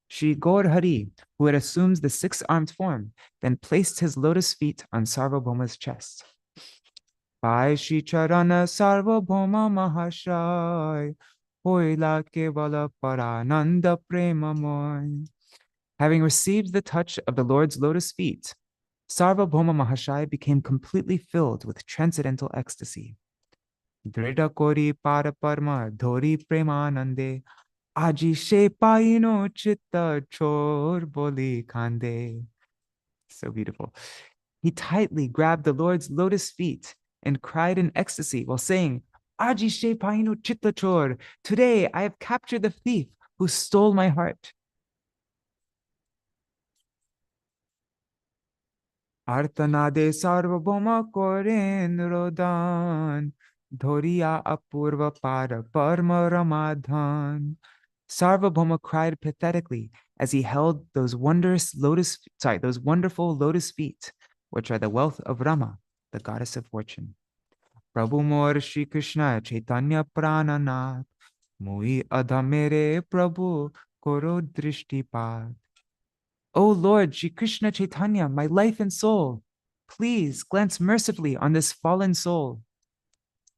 Shri Gaur Hari, who had assumed the six-armed form, then placed his lotus feet on Sārvabhauma's chest. Pai Shri Charana Sārvabhauma Mahashai, Hoila Kevala Paramānanda Premamoy. Having received the touch of the Lord's lotus feet, Sārvabhauma Mahashai became completely filled with transcendental ecstasy. Drida Kori Paraparma Dhori Premanande Aji She Paino Chitta Chor Boli Kande. So beautiful. He tightly grabbed the Lord's lotus feet and cried in ecstasy while saying, Aji She Paino Chitta Chor. Today I have captured the thief who stole my heart. Artanade Sārvabhauma Koren Rodan Dhoriya Apurva Para Parma Ramadhan. Sārvabhauma cried pathetically as he held those wonderful lotus feet, which are the wealth of Rama, the goddess of fortune. Prabhu Mor Shri Krishna Chaitanya Prananath, Mui Adhamere Prabhu Koro Drishtipad. O Lord Shri Krishna Chaitanya, my life and soul, please glance mercifully on this fallen soul.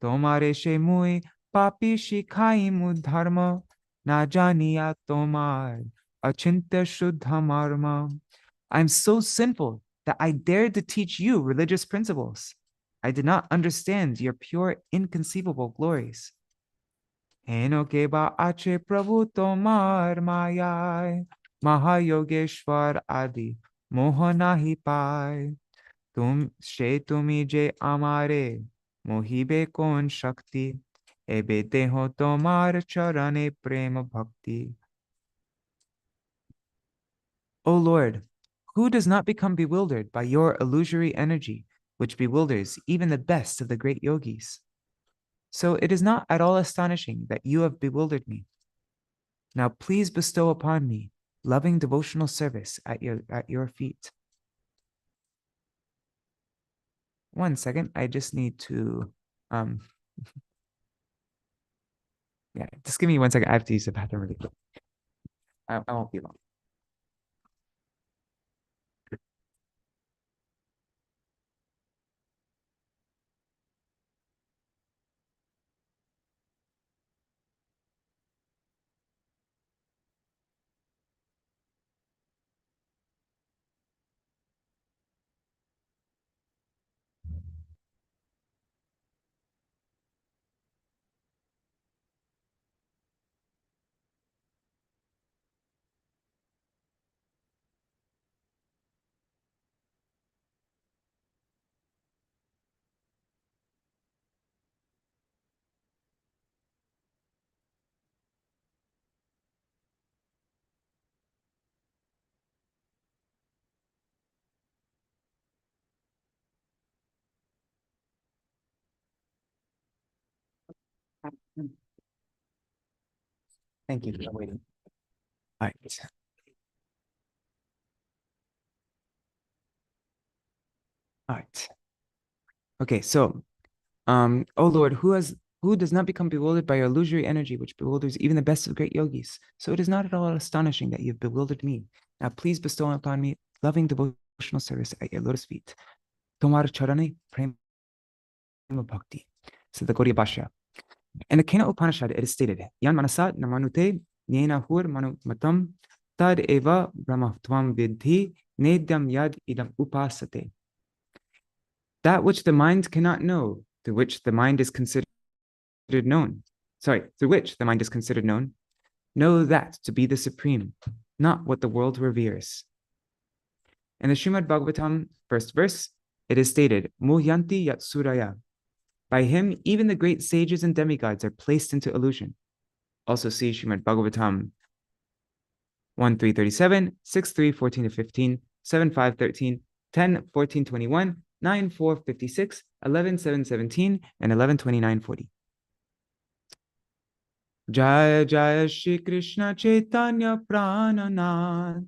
Tomare she mui papi shikhaimu dharma, na janiya tomar achintya shuddha marma. I'm so sinful that I dared to teach you religious principles. I did not understand your pure, inconceivable glories. Heno keba ache prabhu tomar mayai, mahayogeshwar adi mohanahi pai. Tum she tumi je amare, mohibe kon shakti, ebe teho tomar charane prema bhakti. O Lord, who does not become bewildered by your illusory energy, which bewilders even the best of the great yogis? So it is not at all astonishing that you have bewildered me. Now please bestow upon me loving devotional service at your feet. One second, I just need to, yeah, just give me 1 second. I have to use the bathroom really quick. I won't be long. Thank you for waiting. All right. All right. Okay, so, O Lord, who does not become bewildered by your illusory energy, which bewilders even the best of great yogis? So it is not at all astonishing that you have bewildered me. Now please bestow upon me loving devotional service at your lotus feet. Tomar charane prema bhakti. So the Gaudiya Bhashya. In the Kena Upanishad, it is stated, Yan manasat namanute nyena hur manu matam tad eva brahmatvam vidhi nedyam yad idam upasate. That which the mind cannot know, through which the mind is considered known, know that to be the supreme, not what the world reveres. In the Śrīmad Bhagavatam, first verse, it is stated, Muhyanti yat suraya. By him, even the great sages and demigods are placed into illusion. Also see Śrīmad Bhagavatam 1.3.37, 6.3, 14-15, 7.5.13, 10.14.21, 9.4.56, 11.7.17, and 11.29.40. Jaya Jaya Shri Krishna Chaitanya Prananath,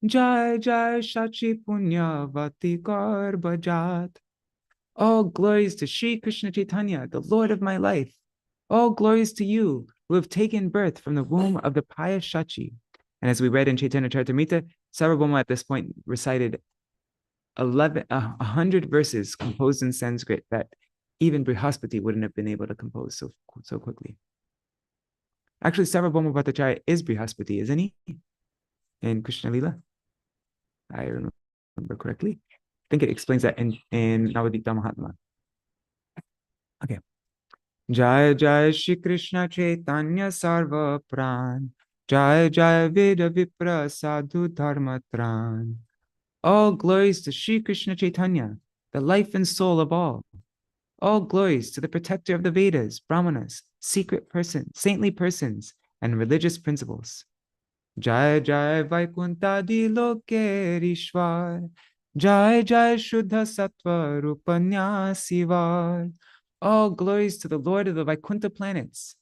Jaya Jaya Shachi Punyavati Garbhajat. All glories to Shri Krishna Chaitanya, the Lord of my life. All glories to you, who have taken birth from the womb of the pious Shachi. And as we read in Chaitanya Charitamrita, Sārvabhauma at this point recited 100 verses composed in Sanskrit that even Brihaspati wouldn't have been able to compose so quickly. Actually, Sārvabhauma Bhattacharya is Brihaspati, isn't he? In Krishna Lila? I remember correctly. I think it explains that in Navadvita Mahatma. Okay. Jai Jai Shri Krishna Chaitanya Sarva Pran, Jai Jai Veda Vipra Sadhu Dharma Tran. All glories to Shri Krishna Chaitanya, the life and soul of all. All glories to the protector of the Vedas, Brahmanas, secret persons, saintly persons, and religious principles. Jai Jai Vaikuntadi Lokerishwar, Jai Jai Shuddha Sattva Rupanyasivar. All glories to the Lord of the Vaikuntha planets.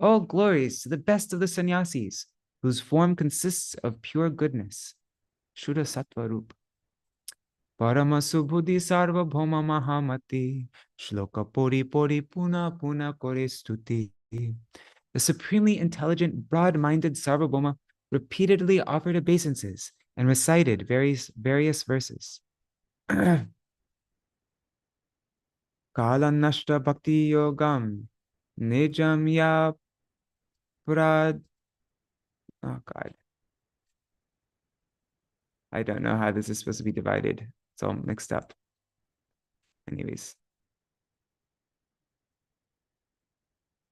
All glories to the best of the sannyasis, whose form consists of pure goodness. Shuddha Sattva Rup. Paramasubhuddhi Sārvabhauma Mahamati Shloka Pori Pori Puna Puna Kore Stuti. The supremely intelligent, broad-minded Sārvabhauma repeatedly offered obeisances and recited various verses. Kala Nashta Bhakti Yogam Nijam Ya Prad. Oh God. I don't know how this is supposed to be divided. It's all mixed up. Anyways.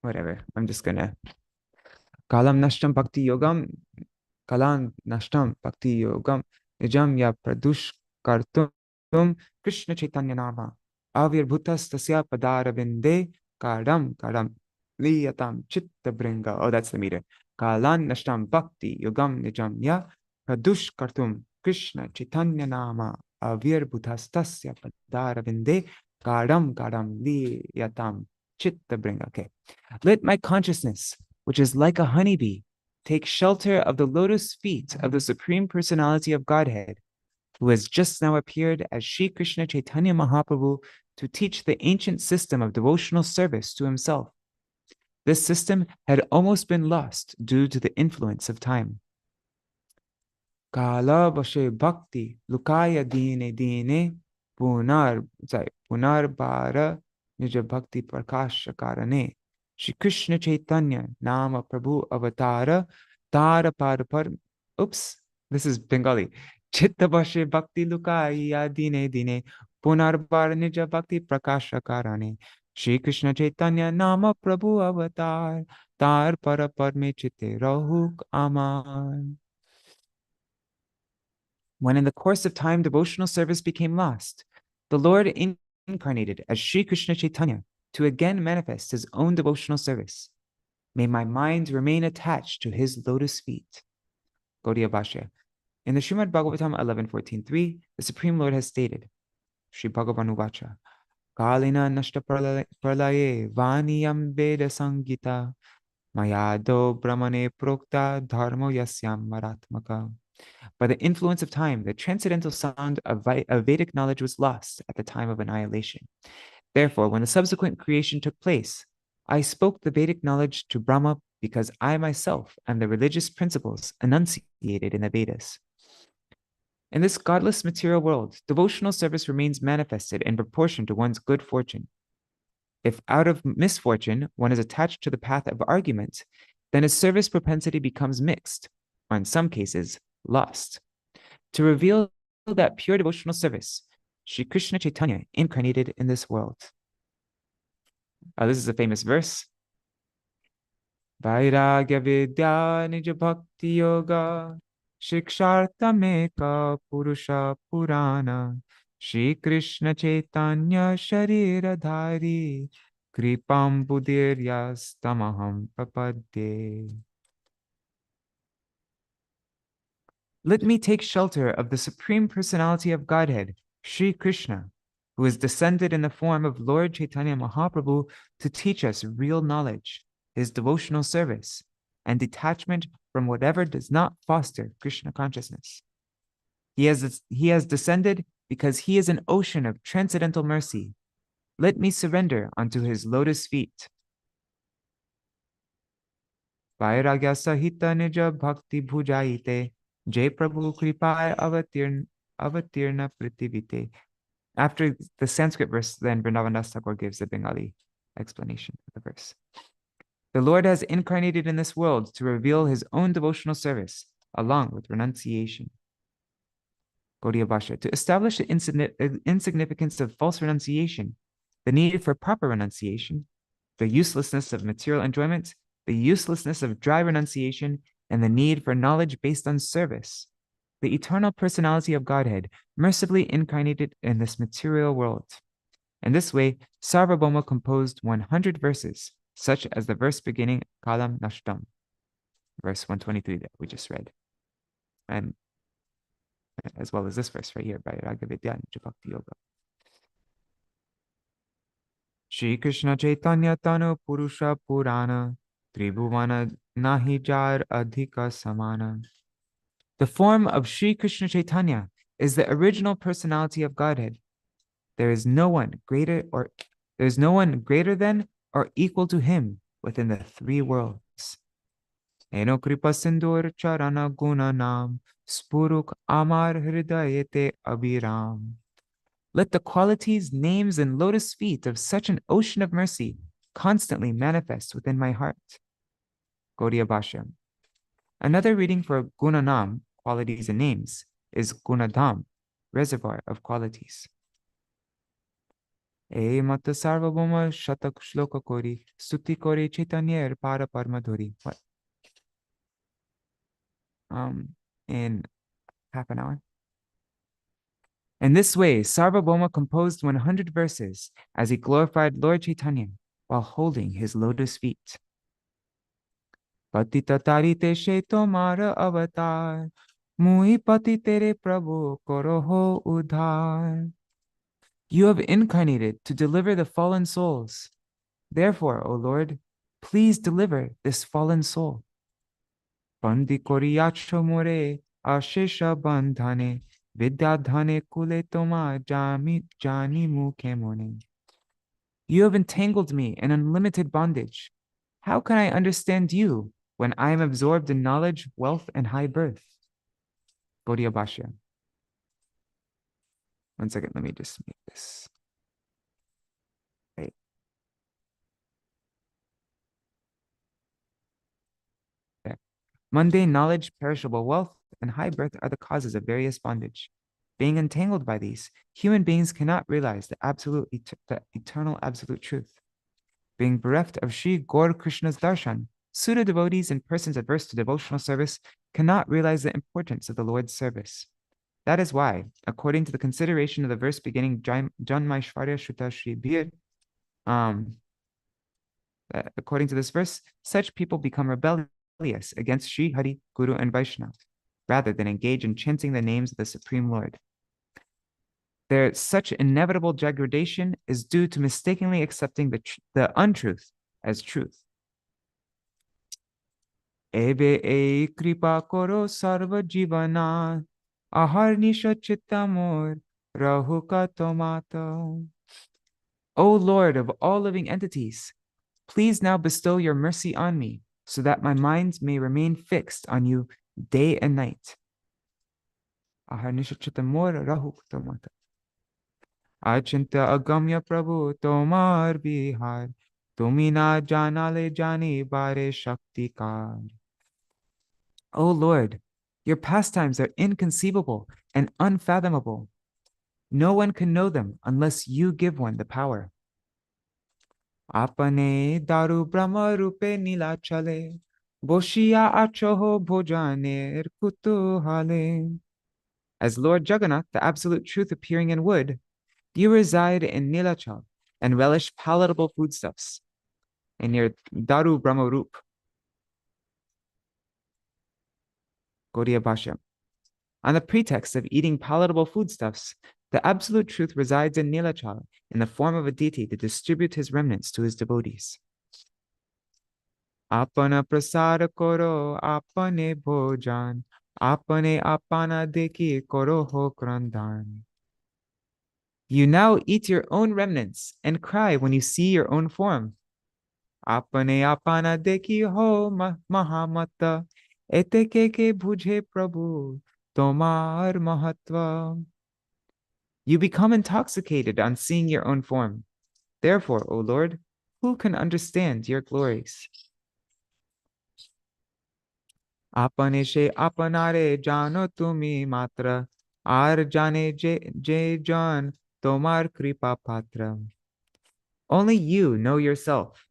Whatever. I'm just gonna. Kalam Nashtam Bhakti Yogam. Kalan Nashtam Bhakti Yogam. Nijam Ya Pradush Kartum Krishna Chaitanya Nama. Avirbhutas Tasya Padarabinde Karam Karam Liyatam Chitta Bringa. Oh, that's the meter. Kalan Nashtam Bhakti Yogam Nijam Ya Pradush Kartum Krishna Chaitanya Nama. Avirbhutas Tasya Padarabinde Karam Karam Liyatam Chitta Bringa. Okay. Let my consciousness, which is like a honeybee, take shelter of the lotus feet of the Supreme Personality of Godhead, who has just now appeared as Śrī Krishna Chaitanya Mahaprabhu to teach the ancient system of devotional service to himself. This system had almost been lost due to the influence of time. Kala Bashe Bhakti Lukaya Dine Dine Punarbara Nija Bhakti Prakasha Karane Shri Krishna Chaitanya Nama Prabhu Avatara Tara Parapar. Oops, this is Bengali. Chitta Bashe Bhakti Lukaya Dine Dine Punarbara Nija Bhakti Prakasha Karane Shri Krishna Chaitanya Nama Prabhu Avatar Tar Parapar Me Chitte Rahuk Amar. When in the course of time devotional service became lost, the Lord incarnated as Śrī Krishna Chaitanya to again manifest his own devotional service. May my mind remain attached to his lotus feet. Gaudiya Bhashya. In the Srimad Bhagavatam 11.14.3, the Supreme Lord has stated, Shri Bhagavan Uvacha, Kalina Nashta Pralaye Vaniyam Veda Sangita Mayado Brahmane Prokta Dharmo Yasyam Maratmaka. By the influence of time, the transcendental sound of Vedic knowledge was lost at the time of annihilation. Therefore, when the subsequent creation took place, I spoke the Vedic knowledge to Brahma because I myself am the religious principles enunciated in the Vedas. In this godless material world, devotional service remains manifested in proportion to one's good fortune. If out of misfortune one is attached to the path of argument, then his service propensity becomes mixed, or in some cases, lost. To reveal that pure devotional service, Śrī Krishna Chaitanya incarnated in this world. This is a famous verse. Vairagya Vidya Nija Bhakti Yoga Shikshartameka Purusha Purana Śrī Krishna Chaitanya Shariradhari Kripam Buddhiryas Tamaham Prapadde. Let me take shelter of the Supreme Personality of Godhead, Śrī Krishna, who is descended in the form of Lord Chaitanya Mahaprabhu to teach us real knowledge, his devotional service, and detachment from whatever does not foster Krishna consciousness. He has descended because he is an ocean of transcendental mercy. Let me surrender unto his lotus feet. Vairagya Sahita Nija Bhakti Bhujaite Jai Prabhu Kripaya Avatirna Pritivite. After the Sanskrit verse, then Vrindavandas Thakur gives the Bengali explanation of the verse. The Lord has incarnated in this world to reveal his own devotional service, along with renunciation. Gaudiya Bhashya. To establish the insignificance of false renunciation, the need for proper renunciation, the uselessness of material enjoyment, the uselessness of dry renunciation, and the need for knowledge based on service, the eternal personality of Godhead mercifully incarnated in this material world. In this way, Sārvabhauma composed 100 verses, such as the verse beginning Kalam Nashtam, verse 123 that we just read, and as well as this verse right here by Ragavidya Bhakti Yoga. Śrī Krishna Chaitanya Tanu Purusha Purana Tribhuvana Nahi Jar Adhika Samana. The form of Śrī Krishna Chaitanya is the original personality of Godhead. There is no one greater than or equal to him within the three worlds. Eno kripa sindur charana guna nam spuruk amar hridayete abhiram. Let the qualities, names, and lotus feet of such an ocean of mercy constantly manifest within my heart. Gaudiya Bhashya. Another reading for Gunanam, qualities and names, is Gunadham, reservoir of qualities. E mata Sārvabhauma shatak shloka kori, stuti kori Chaitanya para Paramadhuri. What? In half an hour. In this way, Sārvabhauma composed 100 verses as he glorified Lord Chaitanya while holding his lotus feet. Patita tarite she tomara avatar, mui pati tere prabhu koroho udhar. You have incarnated to deliver the fallen souls. Therefore, O Lord, please deliver this fallen soul. Bandi koriyacho more ashesha bandhane, vidyadhane kule toma jani mukhe mone. You have entangled me in unlimited bondage. How can I understand you when I am absorbed in knowledge, wealth, and high birth? Gaudiya Bhashya. One second, let me just make this. Right. There. Mundane knowledge, perishable wealth, and high birth are the causes of various bondage. Being entangled by these, human beings cannot realize the eternal absolute truth. Being bereft of Śrī Gaur Krishna's darshan, Sutta devotees and persons adverse to devotional service cannot realize the importance of the Lord's service. That is why, according to the consideration of the verse beginning Janmaishvarya Shruta Shri Bir, according to this verse, such people become rebellious against Sri Hari, Guru, and Vaishnava, rather than engage in chanting the names of the Supreme Lord. Their such inevitable degradation is due to mistakenly accepting the untruth as truth. Ebe e kripa koro sarva jivana, aharnisha chittamor rahuka tomato. O Lord of all living entities, please now bestow your mercy on me, so that my mind may remain fixed on you day and night. Aharnisha chittamor rahuka tomato. Achinta agamya prabhu tomar bihar, tumi na janale jani bare shaktikar. O Lord, your pastimes are inconceivable and unfathomable. No one can know them unless you give one the power. Apane daru brahma rupe nilachale, boshiya achoho bhojaner kutuhale. As Lord Jagannath, the absolute truth appearing in wood, you reside in Nilachal and relish palatable foodstuffs in your Daru Brahmarup. Gaudiya Bhashya. On the pretext of eating palatable foodstuffs, the absolute truth resides in Nilachal in the form of a deity to distribute his remnants to his devotees. Apana prasada koro, apane bhojan, apane apana deki koro ho krandan. You now eat your own remnants and cry when you see your own form. Apane apana deki ho mahamata, eteke ke bhuje prabhu, tomar mahatva. You become intoxicated on seeing your own form. Therefore, O Lord, who can understand your glories? Apane she apanare jano tumi matra, ar jane je jan tomar kripa patra. Only you know yourself,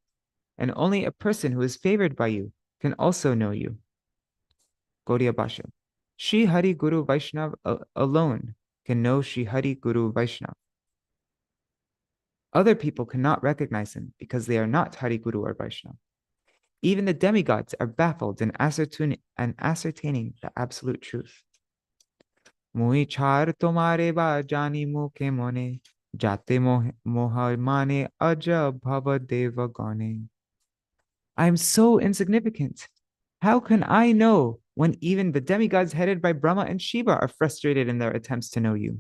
and only a person who is favored by you can also know you. Gaudiya Bhashya. Śrī Hari Guru Vaishnava alone can know Śrī Hari Guru Vaishnava. Other people cannot recognize him because they are not Hari Guru or Vaishnava. Even the demigods are baffled in ascertaining the absolute truth. Mui char tomare ba jani mukhe mone, jate moha mane aja bhava deva gane. I am so insignificant. How can I know when even the demigods headed by Brahma and Shiva are frustrated in their attempts to know you.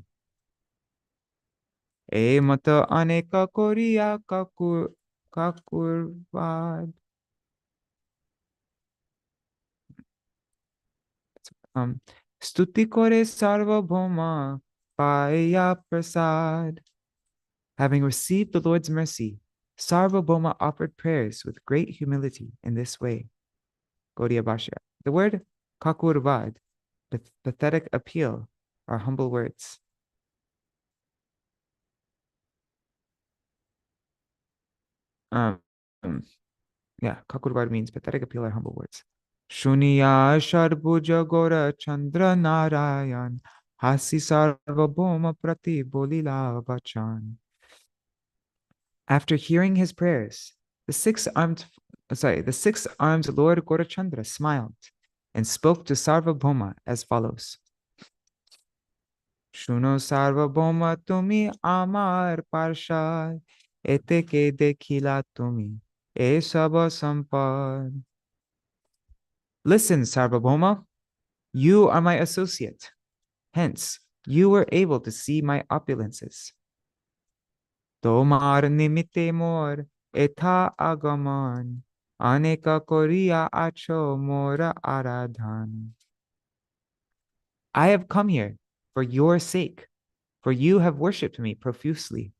E mata aneka koriya kakurvad. Stuti kore Sārvabhauma paya prasad. Having received the Lord's mercy, Sārvabhauma offered prayers with great humility in this way. Gaudiya Bhashya. The word kakurvad, the pathetic appeal, are humble words. Kakurvad means pathetic appeal are humble words. Shuniya Sharbhuja Gora Chandra Narayan Hasi Sārvabhauma Prati Bolila Vachan. After hearing his prayers, the six-armed Lord Gaurachandra smiled and spoke to Sārvabhauma as follows. Shuno Sārvabhauma tumi amar parshad ete ke dekhila tumi e saba sampad. Listen, Sārvabhauma, you are my associate. Hence, you were able to see my opulences. Tomar nimitte mor etha agaman aneka koriya acho mora aradhan. I have come here for your sake, for you have worshipped me profusely.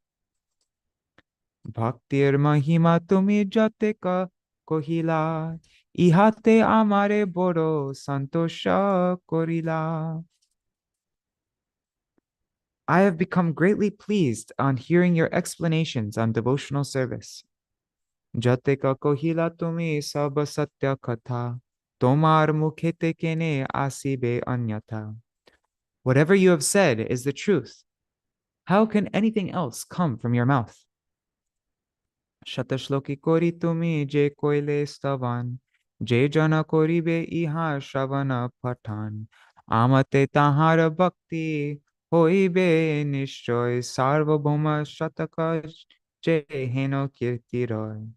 Bhaktir mahima tumi jateka kohila ihate amare boro santosha korila. I have become greatly pleased on hearing your explanations on devotional service. Jateka kohila tumi saba satya katha, tomar mukhete kene asibe anyatha. Whatever you have said is the truth. How can anything else come from your mouth? Shatashloki kori tumi je koile stavan, je jana koribe iha shravana patan, amate tahara bhakti hoibe nishchoy Sārvabhauma shataka je heno kirtiroy.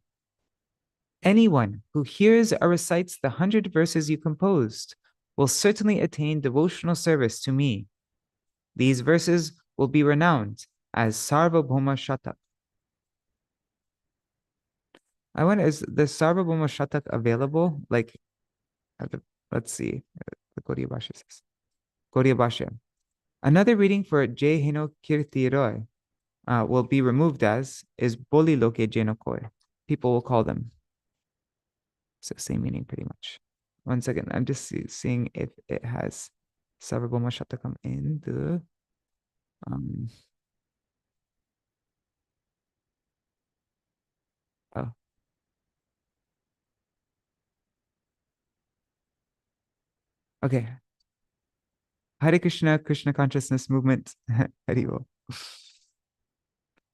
Anyone who hears or recites the 100 verses you composed will certainly attain devotional service to me. These verses will be renowned as Sārvabhauma Shatak. I wonder, is the Sārvabhauma Shatak available? Like, let's see. The Gaudiya Bhashya says. Gaudiya Bhashya. Another reading for Jai Heno Kirti Roy will be removed as is Boli Loke Jenokoy. People will call them. So same meaning pretty much. One second. I'm just seeing if it has Sārvabhauma Shatakam in the oh. Okay. Hare Krishna, Krishna Consciousness Movement. Haribo.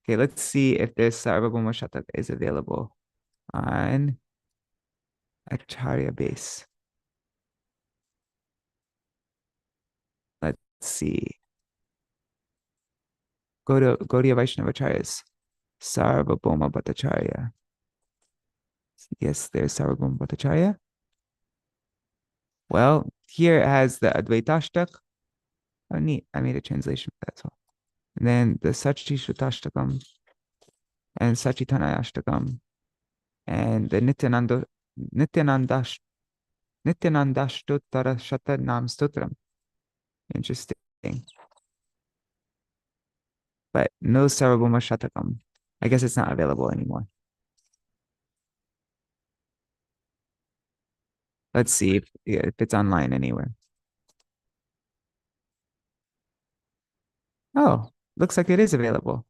Okay, let's see if this Sārvabhauma Shatak is available on Acharya base. Let's see. Go to Gaudiya Vaishnava Acharyas. Sārvabhauma Bhattacharya. Yes, there's Sārvabhauma Bhattacharya. Well, here it has the Advaitashtaka. Oh, neat. I made a translation for that as well. And then the Sachishrutastakam and Sachitanayashtakam and the Nityanandashtottara Shatanam Stotram. Interesting. But no Sārvabhauma Shatakam. I guess it's not available anymore. Let's see if it's online anywhere. Oh, looks like it is available.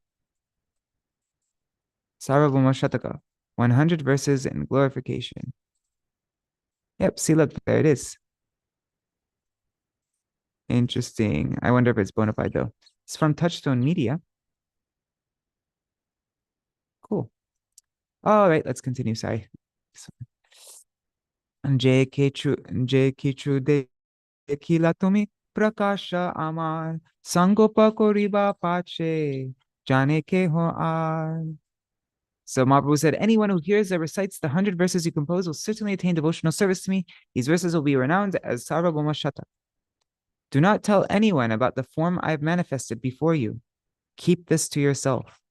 Sārvabhauma Shataka, 100 verses in glorification. Yep, see, look, there it is. Interesting. I wonder if it's bona fide, though. It's from Touchstone Media. Cool. All right, let's continue. Sorry. Jai Kichu de Kilatomi Prakasha Amar Sangopa Koriba Pache Jane Ke Ho Ar. So Mahāprabhu said, anyone who hears or recites the 100 verses you compose will certainly attain devotional service to me. These verses will be renowned as Sārvabhauma Shata. Do not tell anyone about the form I have manifested before you. Keep this to yourself.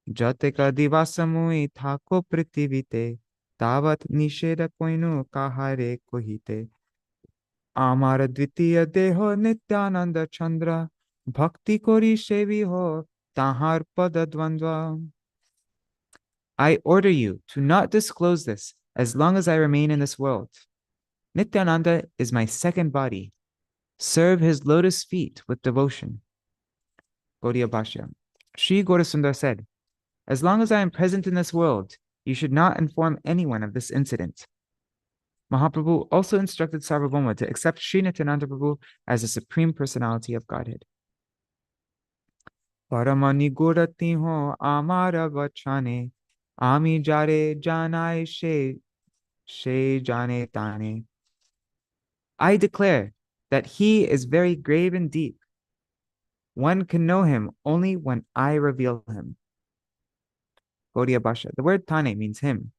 Jateka divasamui thako prithivite, tavat nisheda koinu kahare kohite. Amara dvitiya deho Nityānanda Chandra, bhakti kori shevi ho, tahar pada dvandva. I order you to not disclose this as long as I remain in this world. Nityananda is my second body. Serve his lotus feet with devotion. Gaudiya Bhashya. Śrī Gaurasundar said, as long as I am present in this world, you should not inform anyone of this incident. Mahāprabhu also instructed Sārvabhauma to accept Śrī Nityānanda Prabhu as the Supreme Personality of Godhead. Paramani gurati ho amara vachane, ami jare janai she jane tane. I declare that he is very grave and deep. One can know him only when I reveal him. Gaudiya Bhashya. The word tane means him.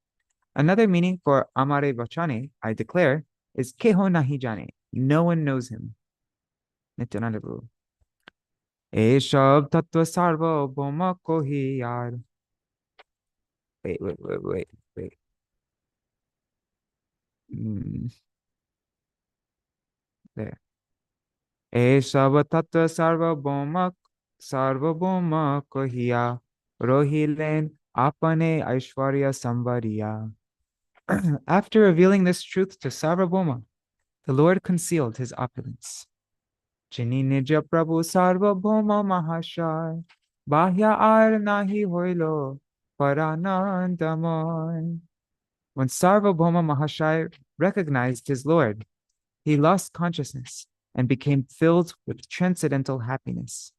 Another meaning for amare vachane, I declare, is keho nahi jane. No one knows him. Nityananda Prabhu. Eshab tattva Sārvabhauma kohi yar. Wait. There. Eshab tattva Sārvabhauma kohiya rohilen apane aishwarya samvariya. After revealing this truth to Sārvabhauma, the Lord concealed his opulence. Jini nija prabhu Sārvabhauma mahashar, bahya ar nahi hoilo paranandamoy. When Sārvabhauma Mahashai recognized his Lord, he lost consciousness and became filled with transcendental happiness.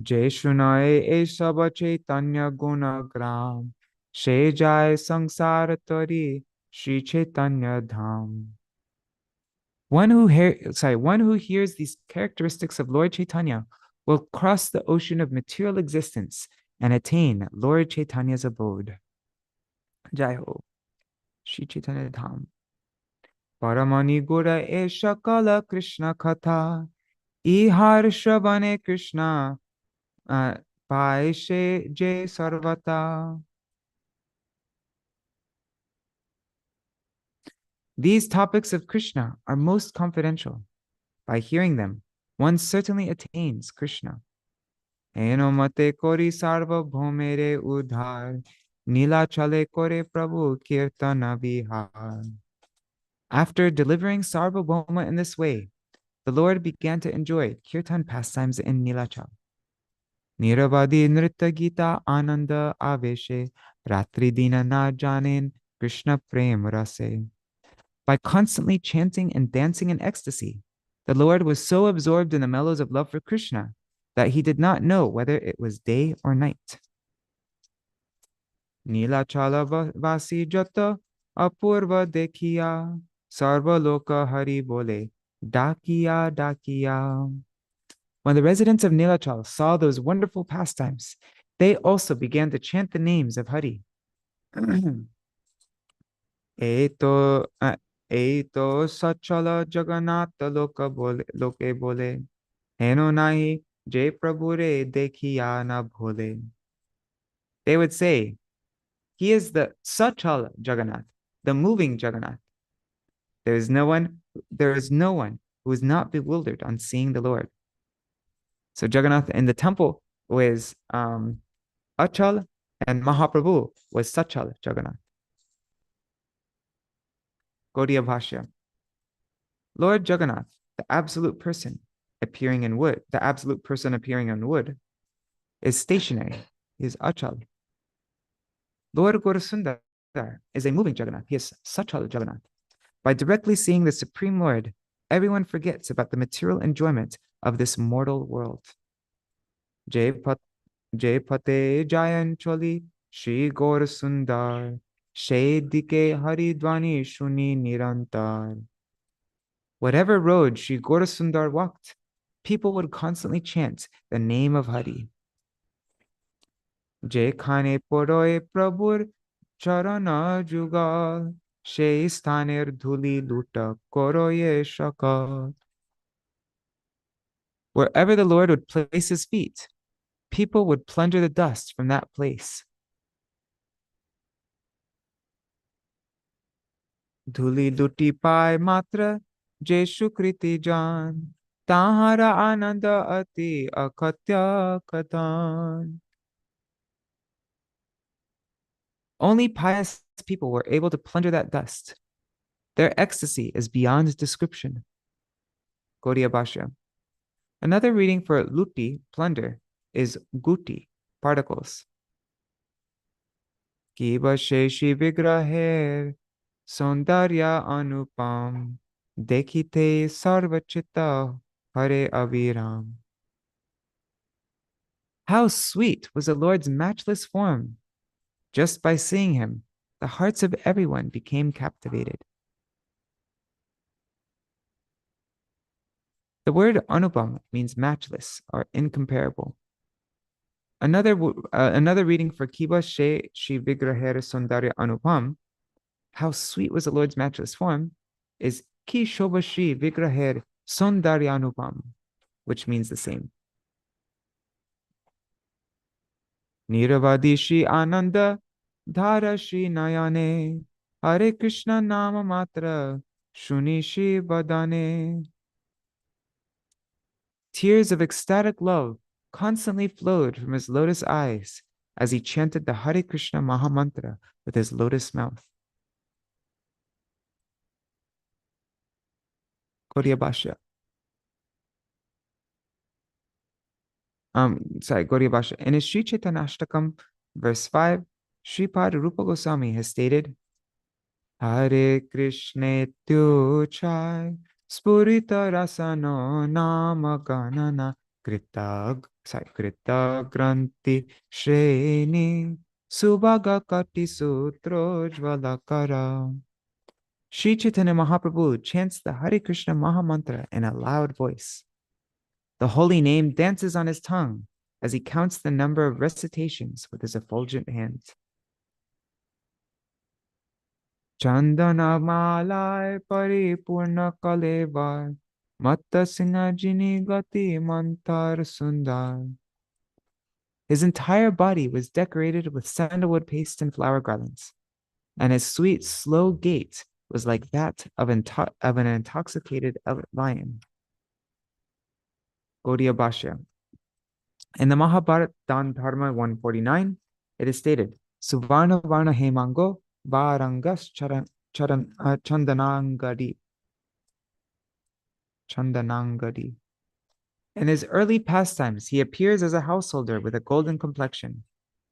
Jai Shunai Esaba Caitanya Guna Gram, She Jai Sangsara Tori, Śrī Caitanya-bhāgavata. One who hears these characteristics of Lord Chaitanya will cross the ocean of material existence and attain Lord Chaitanya's abode. Jai Ho. Śrī Caitanya-bhāgavata. Paramani Gura Esha Kala Krishna Katha, Ihar Shravane Krishna, Paishe Je Sarvata. These topics of Krishna are most confidential. By hearing them, one certainly attains Krishna. Eno mate kori Sārvabhaumere udhar, Nila chale kore Prabhu kirtana vihar. After delivering Sārvabhauma in this way, the Lord began to enjoy kirtan pastimes in Nilachal. Niravadi nritta gita ananda aveshe, ratri dina na janen Krishna prem rase. By constantly chanting and dancing in ecstasy, the Lord was so absorbed in the mellows of love for Krishna that he did not know whether it was day or night. Nilachala vasi jata apurva dekhiya, sarva loka hari bole, dakiya dakiya. When the residents of Nilachal saw those wonderful pastimes, they also began to chant the names of Hari. Eto sachala jagannatha loke bole, heno nahi jai prabhure dekhiya na bhole. They would say, he is the sachala Jagannath, the moving Jagannath. There is no one who is not bewildered on seeing the Lord. So Jagannath in the temple was Achal, and Mahāprabhu was Sachal Jagannath. Gaudiya Bhashya. Lord Jagannath, the absolute person appearing in wood, is stationary. He is Achal. Lord Gaurasundar is a moving Jagannath. He is Sachal Jagannath. By directly seeing the Supreme Lord, everyone forgets about the material enjoyment of this mortal world. Jai Pate Jayancholi Śrī Gaurasundar, Shedike Haridwani Shuni Nirantar. Whatever road Śrī Gaurasundar walked, people would constantly chant the name of Hari. যেখানে পড়ে প্রভুর চরণ যুগল, সেই স্থানের ধুলি লুটা করয়ে সকল. Wherever the Lord would place his feet, people would plunder the dust from that place. ধুলি লুটি পায় মাত্র যে সুকৃতি জন, তাহারা আনন্দ অতি অকথ্য কথন. Only pious people were able to plunder that dust. Their ecstasy is beyond description. Gaudiya Bhashya. Another reading for luti, plunder, is guti, particles. Kiva sheshi vigraher sondarya anupam, dekhite sarvachitta hare aviram. How sweet was the Lord's matchless form! Just by seeing him, the hearts of everyone became captivated. The word anupam means matchless or incomparable. Another reading for Kiba She Shi Vigraher Sundarya Anupam, how sweet was the Lord's matchless form, is Ki Shobha Shri Vigraher Sundarya Anupam, which means the same. Niravadi Shri Ananda Dhara Shri Nayane Hare Krishna Nama Matra Shuni Shri Badane. Tears of ecstatic love constantly flowed from his lotus eyes as he chanted the Hare Krishna Mahamantra with his lotus mouth. Gaudiya Bhashya. Gaudiya Bhashya. In his Śrī Caitanya-bhāgavata, verse 5, Sripad Rupa Goswami has stated, Hare Krishna Tuchai Spurita Rasano Nama Ganana Krita Granti Shreni Subhaga Kati Sutrojvalakara. Śrī Caitanya Mahaprabhu chants the Hare Krishna Mahamantra in a loud voice. The holy name dances on his tongue as he counts the number of recitations with his effulgent hands. Chandana malai paripurna kalevar matta singajini gati mantar sundar. His entire body was decorated with sandalwood paste and flower garlands, and his sweet, slow gait was like that of an intoxicated lion. Gaudiya Bhashya. In the Mahabharata Dan Dharma 149, it is stated, Suvarna Varna Hemango Varangas Chandanangadi. In his early pastimes, he appears as a householder with a golden complexion.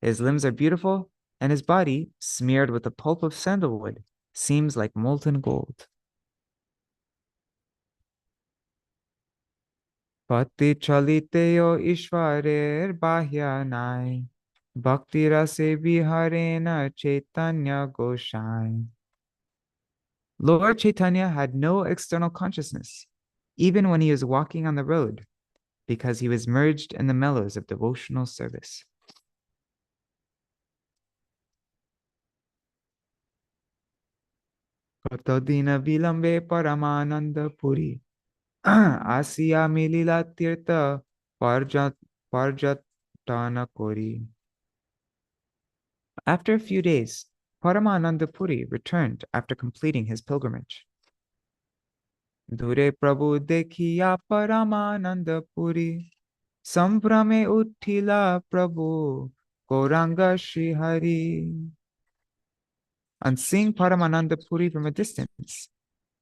His limbs are beautiful, and his body, smeared with the pulp of sandalwood, seems like molten gold. Pati chaliteo ishvarer bahya nai, bhakti rase viharena chaitanya goshai. Lord Chaitanya had no external consciousness, even when he was walking on the road, because he was merged in the mellows of devotional service. Katodina vilambe Paramānanda Purī. Asiya milila tirtha parjatana kori. After a few days, Paramānanda Purī returned after completing his pilgrimage. Dure Prabhu dekhiya Paramānanda Purī, sambrame uttila Prabhu Gauranga Shri Hari. On seeing Paramānanda Purī from a distance,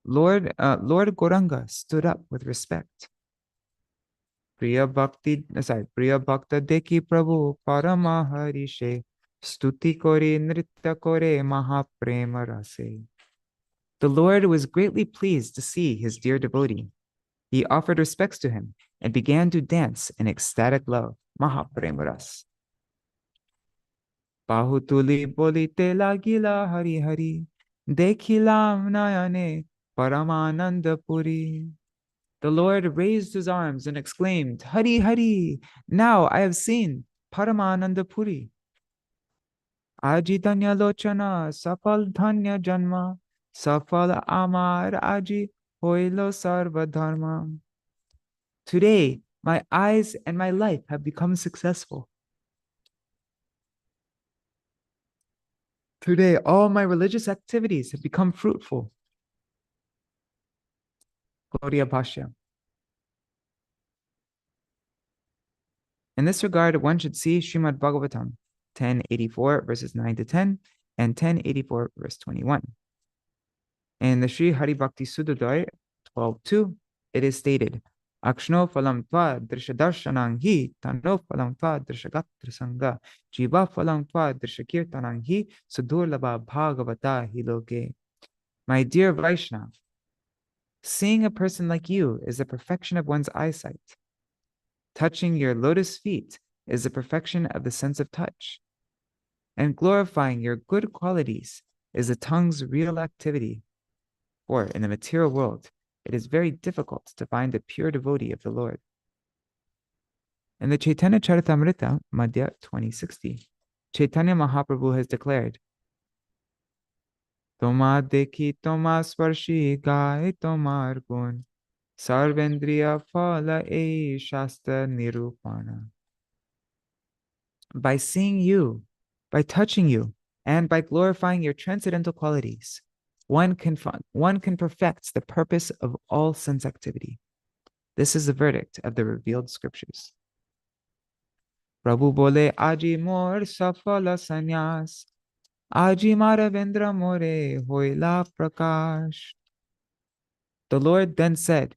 Lord Gauranga stood up with respect. Priya Bhakta Deki Prabhu Paramaharishe Stuti Kore Nritya Kore Mahaprema Rase. The Lord was greatly pleased to see his dear devotee. He offered respects to him and began to dance in ecstatic love. Mahaprema Ras. Bahutuli bolite lagila Hari Hari, Dekhilam Nayane Paramananda Puri. The Lord raised his arms and exclaimed, Hari Hari, now I have seen Paramananda Puri. Aji Danya Lochana, Safal Dhanya Janma, Safal Amar Aji Hoilo Sarva Dharma. Today, my eyes and my life have become successful. Today, all my religious activities have become fruitful. Gaudiya Bhashya. In this regard, one should see Śrīmad Bhagavatam 1084 verses 9 to 10 and 1084 verse 21. In the Sri Hari Bhakti Sudodaya 12.2, it is stated, Akshno phalam tva drishadarshanang hi tano phalam tva drishagatra sangha jiva phalam tva drishakirtanang hi sudurlabha bhagavata hi loke. My dear Vaishnava, seeing a person like you is the perfection of one's eyesight. Touching your lotus feet is the perfection of the sense of touch. And glorifying your good qualities is the tongue's real activity. For in the material world, it is very difficult to find a pure devotee of the Lord. In the Chaitanya Charitamrita, Madhya 2060, Chaitanya Mahāprabhu has declared, Toma dekhi toma sparshi gai tomar gun, sarvendriya phala e shastra nirupana. By seeing you, by touching you, and by glorifying your transcendental qualities, one can perfect the purpose of all sense activity. This is the verdict of the revealed scriptures. Prabhu bole aji mor safala sanyas, aji maravendra more hoila prakash. The Lord then said,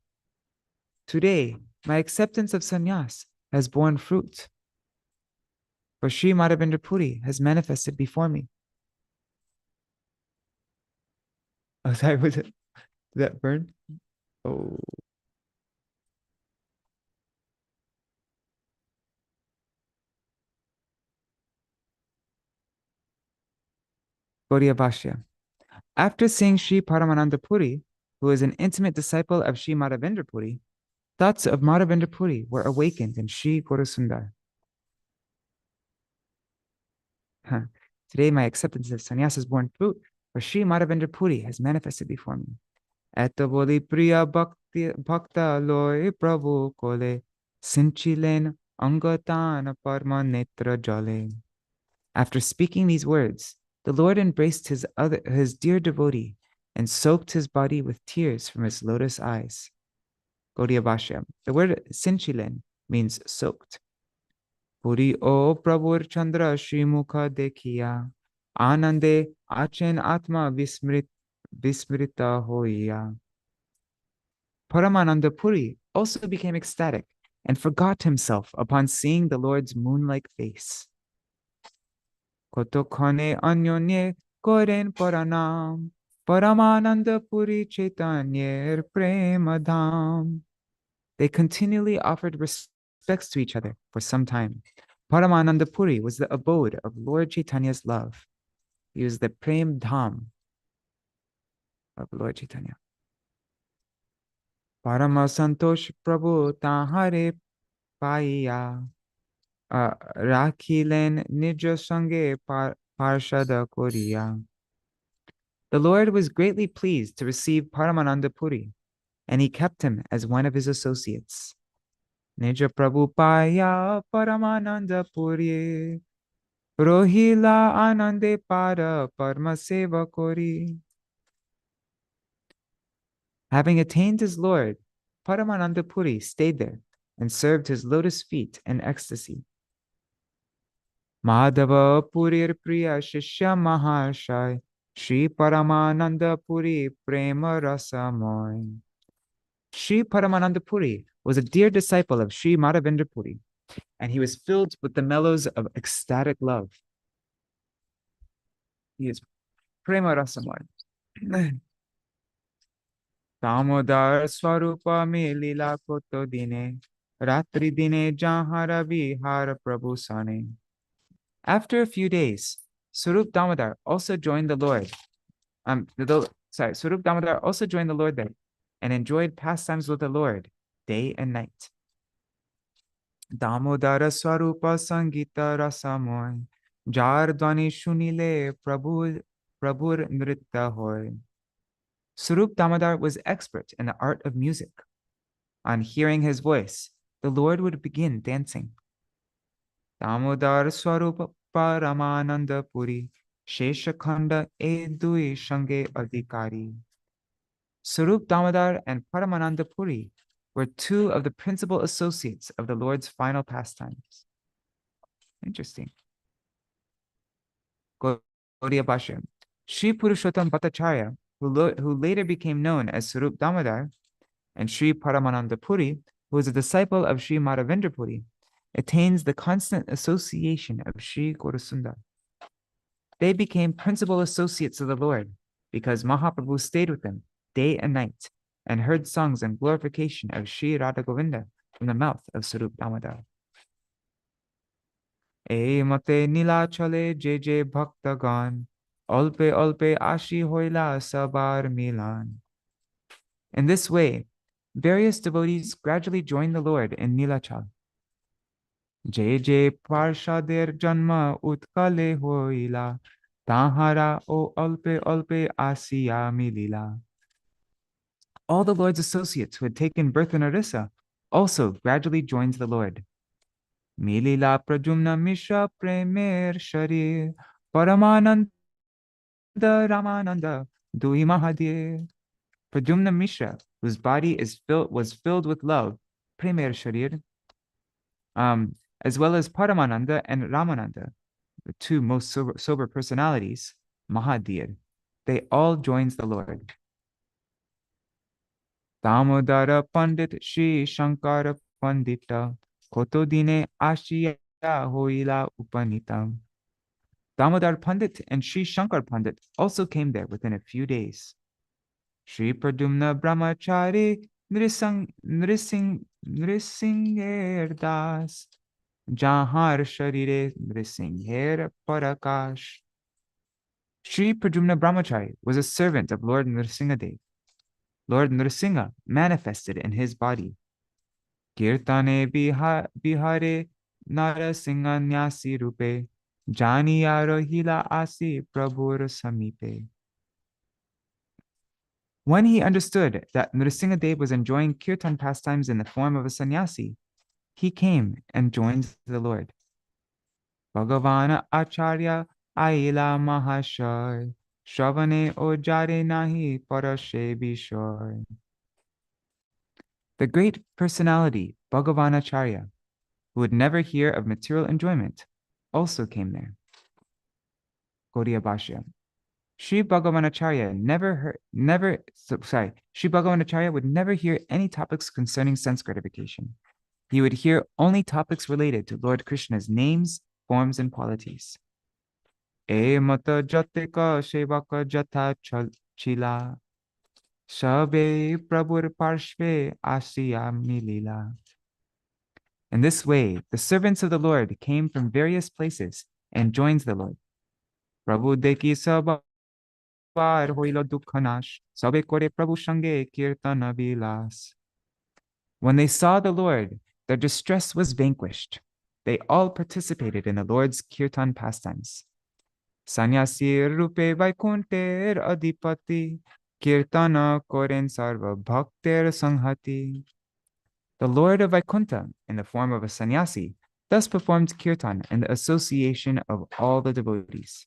Today my acceptance of sannyas has borne fruit, for Śrī Madhavendra Puri has manifested before me. Oh, sorry, was it? Did that burn? Oh. Gaudiya Bhashya. After seeing Śrī Paramānanda Purī, who is an intimate disciple of Śrī Madhavendra Puri, thoughts of Madhavendra Puri were awakened in Śrī Gaurasundar. Today my acceptance of sannyas has borne fruit, for Śrī Madhavendra Puri has manifested before me. Eta boli priya bhakta loy prabhu kole, sinchilen angatan parma netra jale. After speaking these words, the Lord embraced his dear devotee and soaked his body with tears from his lotus eyes. Gaudiya Bhashya. The word sinchilen means soaked. Puri o prabhur chandra shrimukha dekhiya, anande achen atma vismrita hoiya. Paramānanda Purī also became ecstatic and forgot himself upon seeing the Lord's moon-like face. Kotokhane anyonye koren paranam, Paramānanda Purī Chaitanya premadham. They continually offered respects to each other for some time. Paramānanda Purī was the abode of Lord Chaitanya's love. He was the Prem Dham of Lord Chaitanya. Parama Santosh Prabhu Tahare Paiya Rakhilen Nija Sange Parshada Koriya. The Lord was greatly pleased to receive Paramānanda Purī, and he kept him as one of his associates. Nija Prabhu Paya Paramānanda Purī Rohila Anande Para Parma Seva Kori. Having attained his Lord, Paramānanda Purī stayed there and served his lotus feet in ecstasy. Madhava Purir Priya Shishya Mahashai Śrī Paramānanda Purī Prema Rasamoy. Śrī Paramānanda Purī was a dear disciple of Śrī Madhavendra Purī, and he was filled with the mellows of ecstatic love. He is Prema Rasamoy. Damodar Swarupa me lila koto dine, ratri dine jahara vihara prabhu sane. After a few days, Swarup Damodar also joined the Lord. Swarup Damodar also joined the Lord there and enjoyed pastimes with the Lord day and night. Damodara Swarupa Sangita Rasamoy jar dwani shunile prabhur nritya hoy. Swarup Damodar was expert in the art of music. On hearing his voice, the Lord would begin dancing. Damodar Swarup Paramānanda Purī Śrī e dui shange adhikari. Swarup Damodar and Paramānanda Purī were two of the principal associates of the Lord's final pastimes. Interesting. Gaudiya Bhashya. Śrī Puruṣottam Bhattacharya, who later became known as Swarup Damodar, and Śrī Paramānanda Purī, who was a disciple of Śrī Madhavendra Puri, attains the constant association of Śrī Gaurasundar. They became principal associates of the Lord because Mahaprabhu stayed with them day and night and heard songs in glorification of Śrī Radha Govinda from the mouth of Swarup Damodar. E mate nila chale je bhaktagan, alpe alpe ashi hoila sabar milan. In this way, various devotees gradually joined the Lord in Nilachal. Je parshader janma utkale hoila, tahara o alpe alpe asiya milila. All the Lord's associates who had taken birth in Orissa also gradually joined the Lord. Milila prajumna mishra premer sharir, Paramānanda Ramananda dui mahadir. Pradyumna Mishra, whose body was filled with love, Premer Sharir, as well as Paramananda and Ramananda, the two most sober personalities, Mahadir. They all joined the Lord. Damodara Pandit Shri Shankara Pandita Kotodine Ashiya Hoila Upanitam. Damodar Pandit and Shri Shankar Pandit also came there within a few days. Shri Pradumna Brahmachari Nrisingher Das Jahar Sharire Nrisingher Parakash. Shri Pradumna Brahmachari was a servant of Lord Nrsingadev. Lord Nrsinga manifested in his body. Kirtane Bihare Narasingha Nyasi Rupe Janiyaro Hila Asi Prabhur Samipe. When he understood that Nrsingadev was enjoying kirtan pastimes in the form of a sannyasi, he came and joined the Lord. Bhagavana Acharya Aila Mahashar Shravane Ojare Nahi Parashe Bishar. The great personality, Bhagavan Acharya, who would never hear of material enjoyment, also came there. Gaudiya Bhashya. Śrī Bhagavanacharya Śrī Bhagavanacharya would never hear any topics concerning sense gratification. He would hear only topics related to Lord Krishna's names, forms, and qualities. E mata jateka shevaka jata chila shabe prabhur parshve asiya milila. In this way, the servants of the Lord came from various places and joined the Lord. Prabhu deki sabha when they saw the Lord, their distress was vanquished. They all participated in the Lord's kirtan pastimes. Sanyasi rupe vaikunter adipati kirtana koren sarva bhakter sanghati. The Lord of Vaikuntha, in the form of a sannyasi, thus performed kirtan in the association of all the devotees.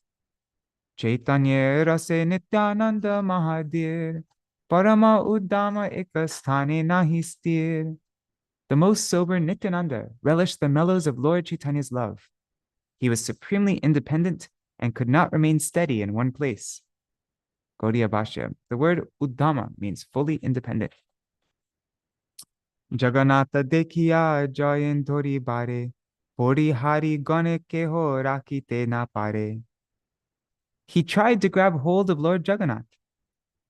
Caitanya rase Nityānanda mahadir, parama uddama ekasthane nahistir. The most sober Nityananda relished the mellows of Lord Chaitanya's love. He was supremely independent and could not remain steady in one place. Gaudiya Bhashya. The word uddama means fully independent. Jagannatha dekhiya jayen thori bare, hori hari gane keho rakite na pare. He tried to grab hold of Lord Jagannath.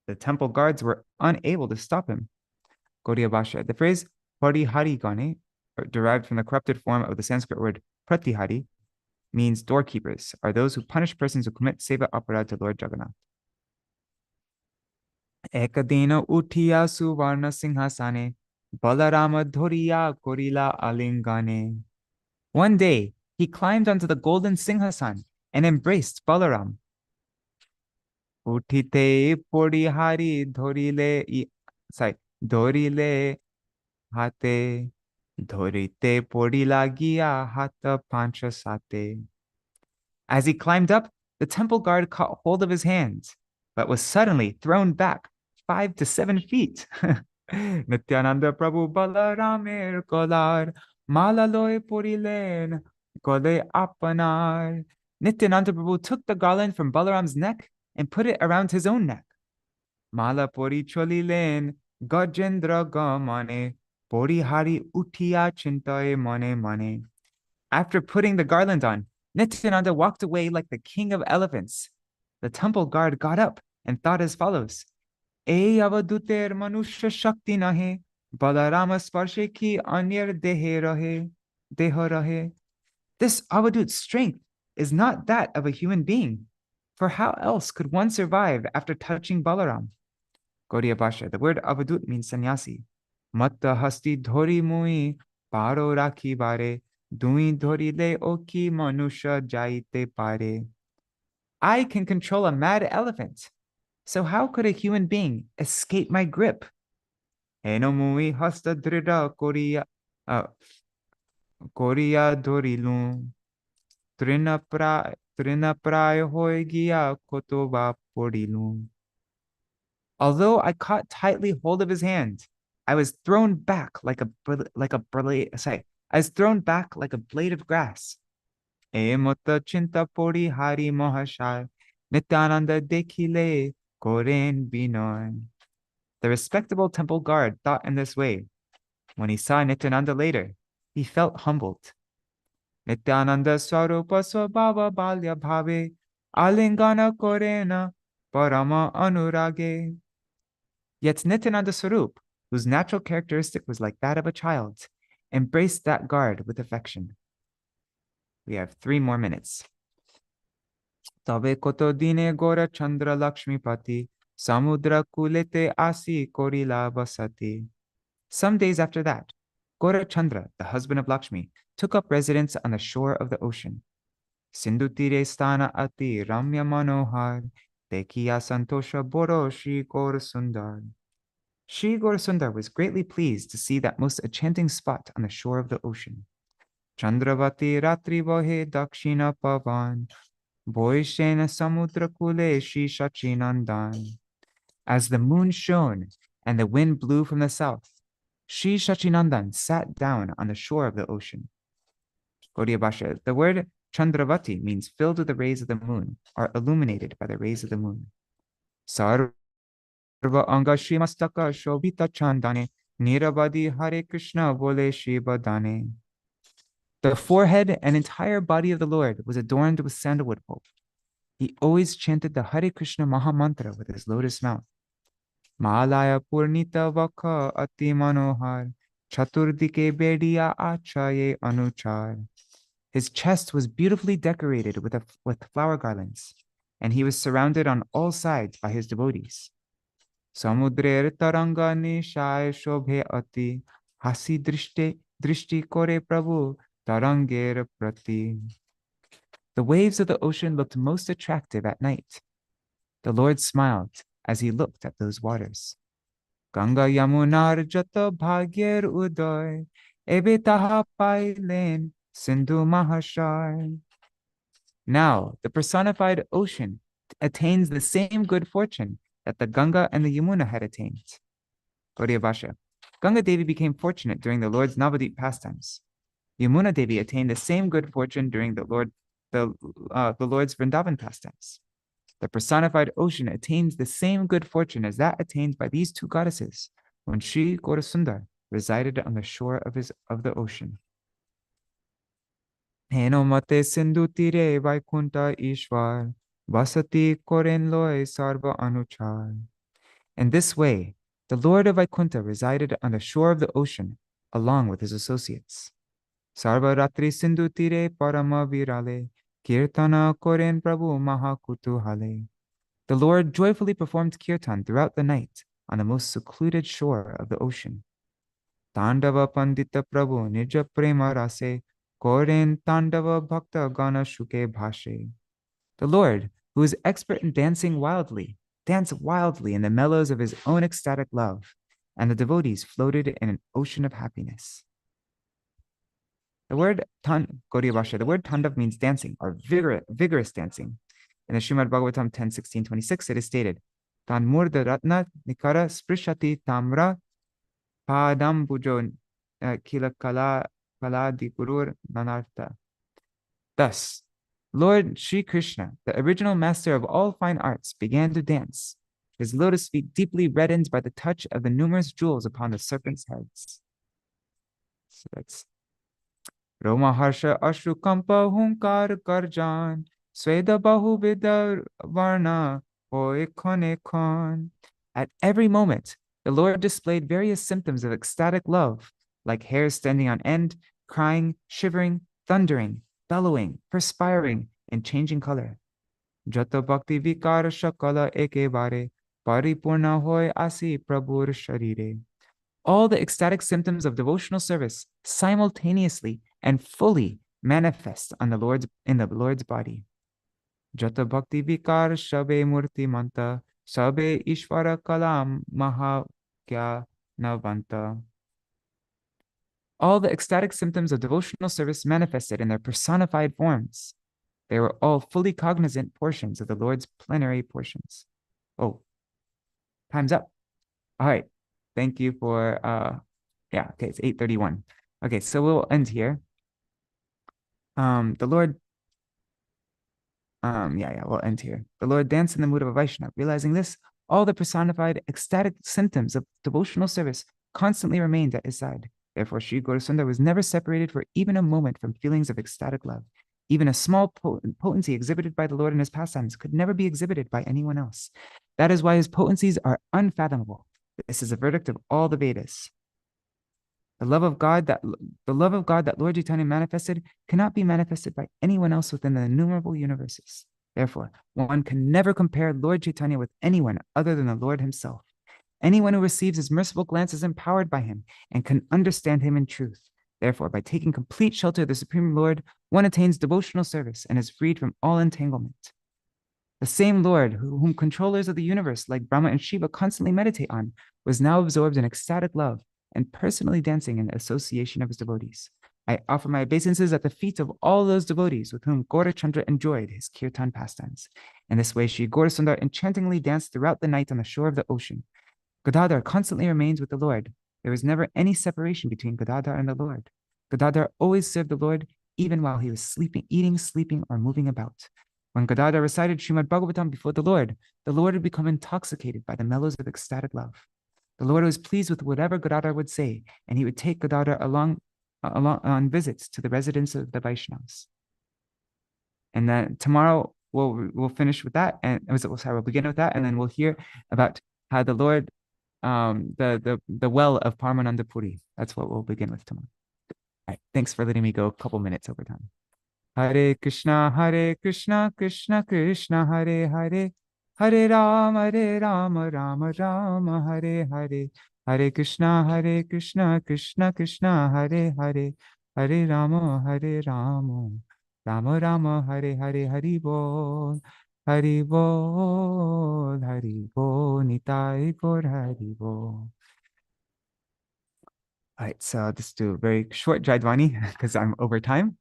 The temple guards were unable to stop him. Gaudiya Bhashya. The phrase Hari Hari Gane, derived from the corrupted form of the Sanskrit word Pratihari, means doorkeepers, are those who punish persons who commit seva aparad to Lord Jagannath. Ekadena utiya suvarna singhasane, Balarama dhoriya korila alingane. One day, he climbed onto the golden singhasan and embraced Balaram. Utite porihari dorile hate, dorite porilagia hata pancha sate. As he climbed up, the temple guard caught hold of his hands, but was suddenly thrown back 5 to 7 feet. Nityananda Prabhu Balaramir Kolar, Malaloy Purilen, Kole Apanar. Nityananda Prabhu took the garland from Balaram's neck and put it around his own neck. Mala Puri Cholilen, Gajendra Gamane, Puri Hari Utiya Chintaye Mane Mane. After putting the garland on, Nityananda walked away like the king of elephants. The temple guard got up and thought as follows: "E avaduter manusha shakti nahe, Balarama sparshe ki anyar deho rahe." This avadut's strength is not that of a human being, for how else could one survive after touching Balaram? Gaudiya Bhasha, the word avadut means sannyasi. Matta hasti dhori mui paro rakhi bare, dui dhori le oki manusha jaite pare. I can control a mad elephant, so how could a human being escape my grip? Eno mui hasta drida koria dorilu, trina prai hoi gia kotoba porilu. Although I caught tightly hold of his hand, I was thrown back like a blade of grass. Emota chinta pori hari mohashai, Nityananda dekhile koren binoy. The respectable temple guard thought in this way. When he saw Nityananda later, he felt humbled. Nityananda swarupa swabhava balya bhave, alingana korena parama anurage. Yet Nityananda Swarup, whose natural characteristic was like that of a child, embraced that guard with affection. We have 3 more minutes. Tabe koto dine gora chandra lakshmi pati, samudra kulete asi korila basati. Some days after that, Gora Chandra, the husband of Lakshmi, took up residence on the shore of the ocean. Sindhu tire sthana ati ramya manohar, Dekiya santosha boro Shri Gaura Sundar. Shri Gaura Sundar was greatly pleased to see that most enchanting spot on the shore of the ocean. Chandravati ratri bohe dakshina pavan, boishena samudra kule Shri Sachinandan. As the moon shone and the wind blew from the south, Shri Sachinandan sat down on the shore of the ocean. Gaudiya Bhasha, the word Chandravati means filled with the rays of the moon, or illuminated by the rays of the moon. Sārvabhauma anga Srimastaka Shobhita Chandane, Nirabadi Hare Krishna Bole Shibadane. The forehead and entire body of the Lord was adorned with sandalwood pulp. He always chanted the Hare Krishna Maha Mantra with his lotus mouth. Maalaya Purnita Vakha Ati Manohar, Chaturdike Bediya Achaye Anuchar. His chest was beautifully decorated with flower garlands, and he was surrounded on all sides by his devotees. Samudrer taranga nishai shobhe ati, hasi drishti kore prabhu taranger prati. The waves of the ocean looked most attractive at night. The Lord smiled as he looked at those waters. Ganga yamunar jata bhagyer udoy, ebe taha pailen Sindhu Mahashar. Now, the personified ocean attains the same good fortune that the Ganga and the Yamuna had attained. Gaudiya Bhasha. Ganga Devi became fortunate during the Lord's Navadvip pastimes. Yamuna Devi attained the same good fortune during the Lord's Vrindavan pastimes. The personified ocean attains the same good fortune as that attained by these 2 goddesses when Shri Gaura Sundar resided on the shore of the ocean. Heno mate sindhu tire vaikunta ishvar, vasati koren loy sarva anuchar. In this way, the Lord of Vaikunta resided on the shore of the ocean along with his associates. Sarva ratri sindhu tire parama virale, kirtana koren prabhu mahakutuhale. The Lord joyfully performed kirtan throughout the night on the most secluded shore of the ocean. Tandava pandita prabhu nija prema rase, Koren Tandava Bhakta Gana Shuke Bhashe. The Lord, who is expert in dancing wildly, danced wildly in the mellows of his own ecstatic love, and the devotees floated in an ocean of happiness. The word Gaudiya Bhasha, the word tandav means dancing or vigorous dancing. In the Srimad Bhagavatam 10:16-26, it is stated, Tan murda ratna nikara sprishati tamra padam bujo kila kala di gurur nanartha. Thus, Lord Sri Krishna, the original master of all fine arts, began to dance, his lotus feet deeply reddened by the touch of the numerous jewels upon the serpents' heads. So that's Roma Harsha Ashru Kampa Hunkar Garjan Sweda Bahu Vidar Varna Kon. At every moment, the Lord displayed various symptoms of ecstatic love, like hair standing on end, crying, shivering, thundering, bellowing, perspiring, and changing color. Jata Bhakti Vikara Shakala Ekebare Paripurna Hoy Asi Prabhur Sharire. All the ecstatic symptoms of devotional service simultaneously and fully manifest in the Lord's body. Jata Bhakti Vikar Shabe Murti Manta Sabe Ishvara Kalam Mahakya Navanta. All the ecstatic symptoms of devotional service manifested in their personified forms. They were all fully cognizant portions of the Lord's plenary portions. Oh, time's up. All right. Thank you for, okay, it's 8:31. Okay, so we'll end here. The Lord, we'll end here. The Lord danced in the mood of a Vaishnava. Realizing this, all the personified ecstatic symptoms of devotional service constantly remained at his side. Therefore, Śrī Gaurasundar was never separated for even a moment from feelings of ecstatic love. Even a small potency exhibited by the Lord in his pastimes could never be exhibited by anyone else. That is why his potencies are unfathomable. This is a verdict of all the Vedas. The love of God that Lord Chaitanya manifested cannot be manifested by anyone else within the innumerable universes. Therefore, one can never compare Lord Chaitanya with anyone other than the Lord himself. Anyone who receives his merciful glance is empowered by him and can understand him in truth. Therefore, by taking complete shelter of the Supreme Lord, one attains devotional service and is freed from all entanglement. The same Lord whom controllers of the universe like Brahma and Shiva constantly meditate on was now absorbed in ecstatic love and personally dancing in the association of his devotees. I offer my obeisances at the feet of all those devotees with whom Gaurachandra enjoyed his kirtan pastimes. In this way, Śrī Gaurasundar enchantingly danced throughout the night on the shore of the ocean. Gadadhar constantly remains with the Lord. There was never any separation between Gadadhar and the Lord. Gadadhar always served the Lord even while he was sleeping, eating, sleeping, or moving about. When Gadadhar recited Srimad Bhagavatam before the Lord would become intoxicated by the mellows of ecstatic love. The Lord was pleased with whatever Gadadhar would say, and he would take Gadadhar along on visits to the residence of the Vaishnavas. And then tomorrow we'll finish with that, and we'll begin with that, and then we'll hear about how the Lord, the well of Paramānanda Purī. That's what we'll begin with tomorrow. All right, thanks for letting me go a couple minutes over time. Hare Krishna, Krishna Krishna, Hare Hare, Hare Rama, Rama Rama, Hare Hare, Hare Krishna, Krishna Krishna, Hare Hare, Hare Rama, Rama Rama, Hare Hare, Hari Bol, Hari Bol, Hari Bol, Nitai Gaur Hari Bol. All right, so I'll just do a very short Jaidwani because I'm over time.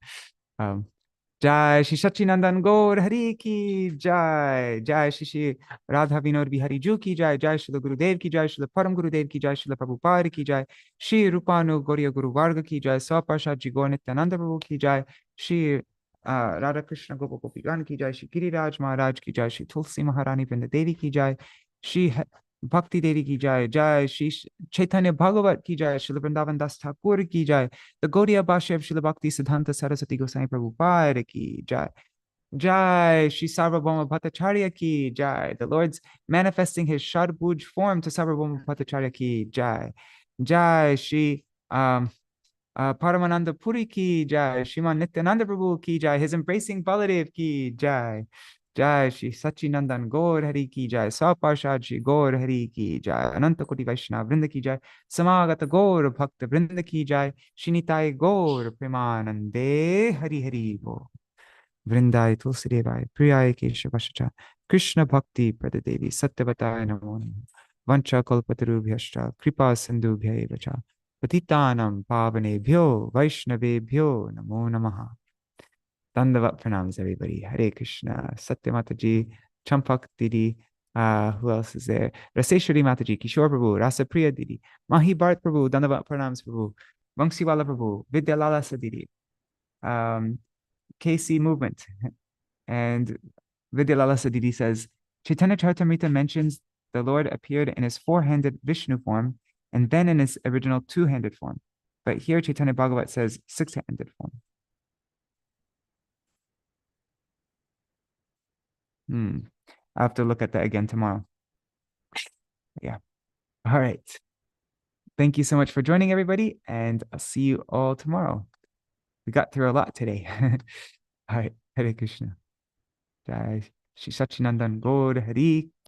Jai Shri Sachinandan Gaur Hari Ki Jai, Jai Shri Radha Vinod Bihari Ju Ki Jai, Jai Shri Gurudev Ki Jai, Shri Param Gurudev Ki Jai, Shri Prabhupada Ki Jai, Shri Rupanu Gauriya Guru Varga Ki Jai, Saparshad Ji Gaur Nityananda Prabhu Ki Jai, Shri Radha Krishna Gopa Gopigan Ki Jai, Shri Giriraj Maharaj Ki Jai, Shri Tulsi Maharani Vrinda Devi Ki Jai, Shri Bhakti Devi Ki Jai, Jai Śrī Caitanya-bhāgavata Ki Jai, Śrīla Vrindavan Das Thakur Ki Jai, the Gaudiya Bhasha of Śrīla Bhakti Siddhanta Saraswati Goswami Prabhupada Ki Jai, Jai Śrī Sārvabhauma Bhattacharya Ki Jai, the Lord's manifesting his Shadbhuj form to Sārvabhauma Bhattacharya Ki Jai, Jai Śrī Paramānanda Purī Ki Jai, Śrīman Nityananda Prabhu Ki Jai, his embracing Baladev Ki Jai, Jai Shri Sachinandan Gaur Hari Ki Jai, Saparshad Shri Gaur Hari Ki Jai, Ananta Koti Vaishnava Vrinda Ki Jai, Samagata Gaur Bhakta Vrinda Ki Jai, Shri Nitai Gaur Premanande Hari Hari Bo. Vrindai Tulsidevai, Priyai Keshavashacha, Krishna Bhakti Pradadevi, Satyavataya Namo Namo, Vancha Kalpatarubhyashcha, Kripa Sindhubhya Vacha, Patitanam Pavanebhyo, Vaishnavebhyo, Namo Namaha. Dandavat pranams, everybody. Hare Krishna, Satya Mataji, Champak Didi, who else is there? Raseshwari Mataji, Kishore Prabhu, Rasa Priya Didi, Mahi Bharat Prabhu, Dandavat pranams Prabhu, Vangsiwala Prabhu, Vidyalalasa Didi, KC Movement. And Vidyalalasa Didi says, Chaitanya Charitamrita mentions the Lord appeared in his four-handed Vishnu form and then in his original two-handed form. But here Chaitanya-bhāgavata says six-handed form. I have to look at that again tomorrow. Yeah. All right. Thank you so much for joining, everybody, and I'll see you all tomorrow. We got through a lot today. All right. Hare Krishna. Jai Shri Sachinandan Gaur Hari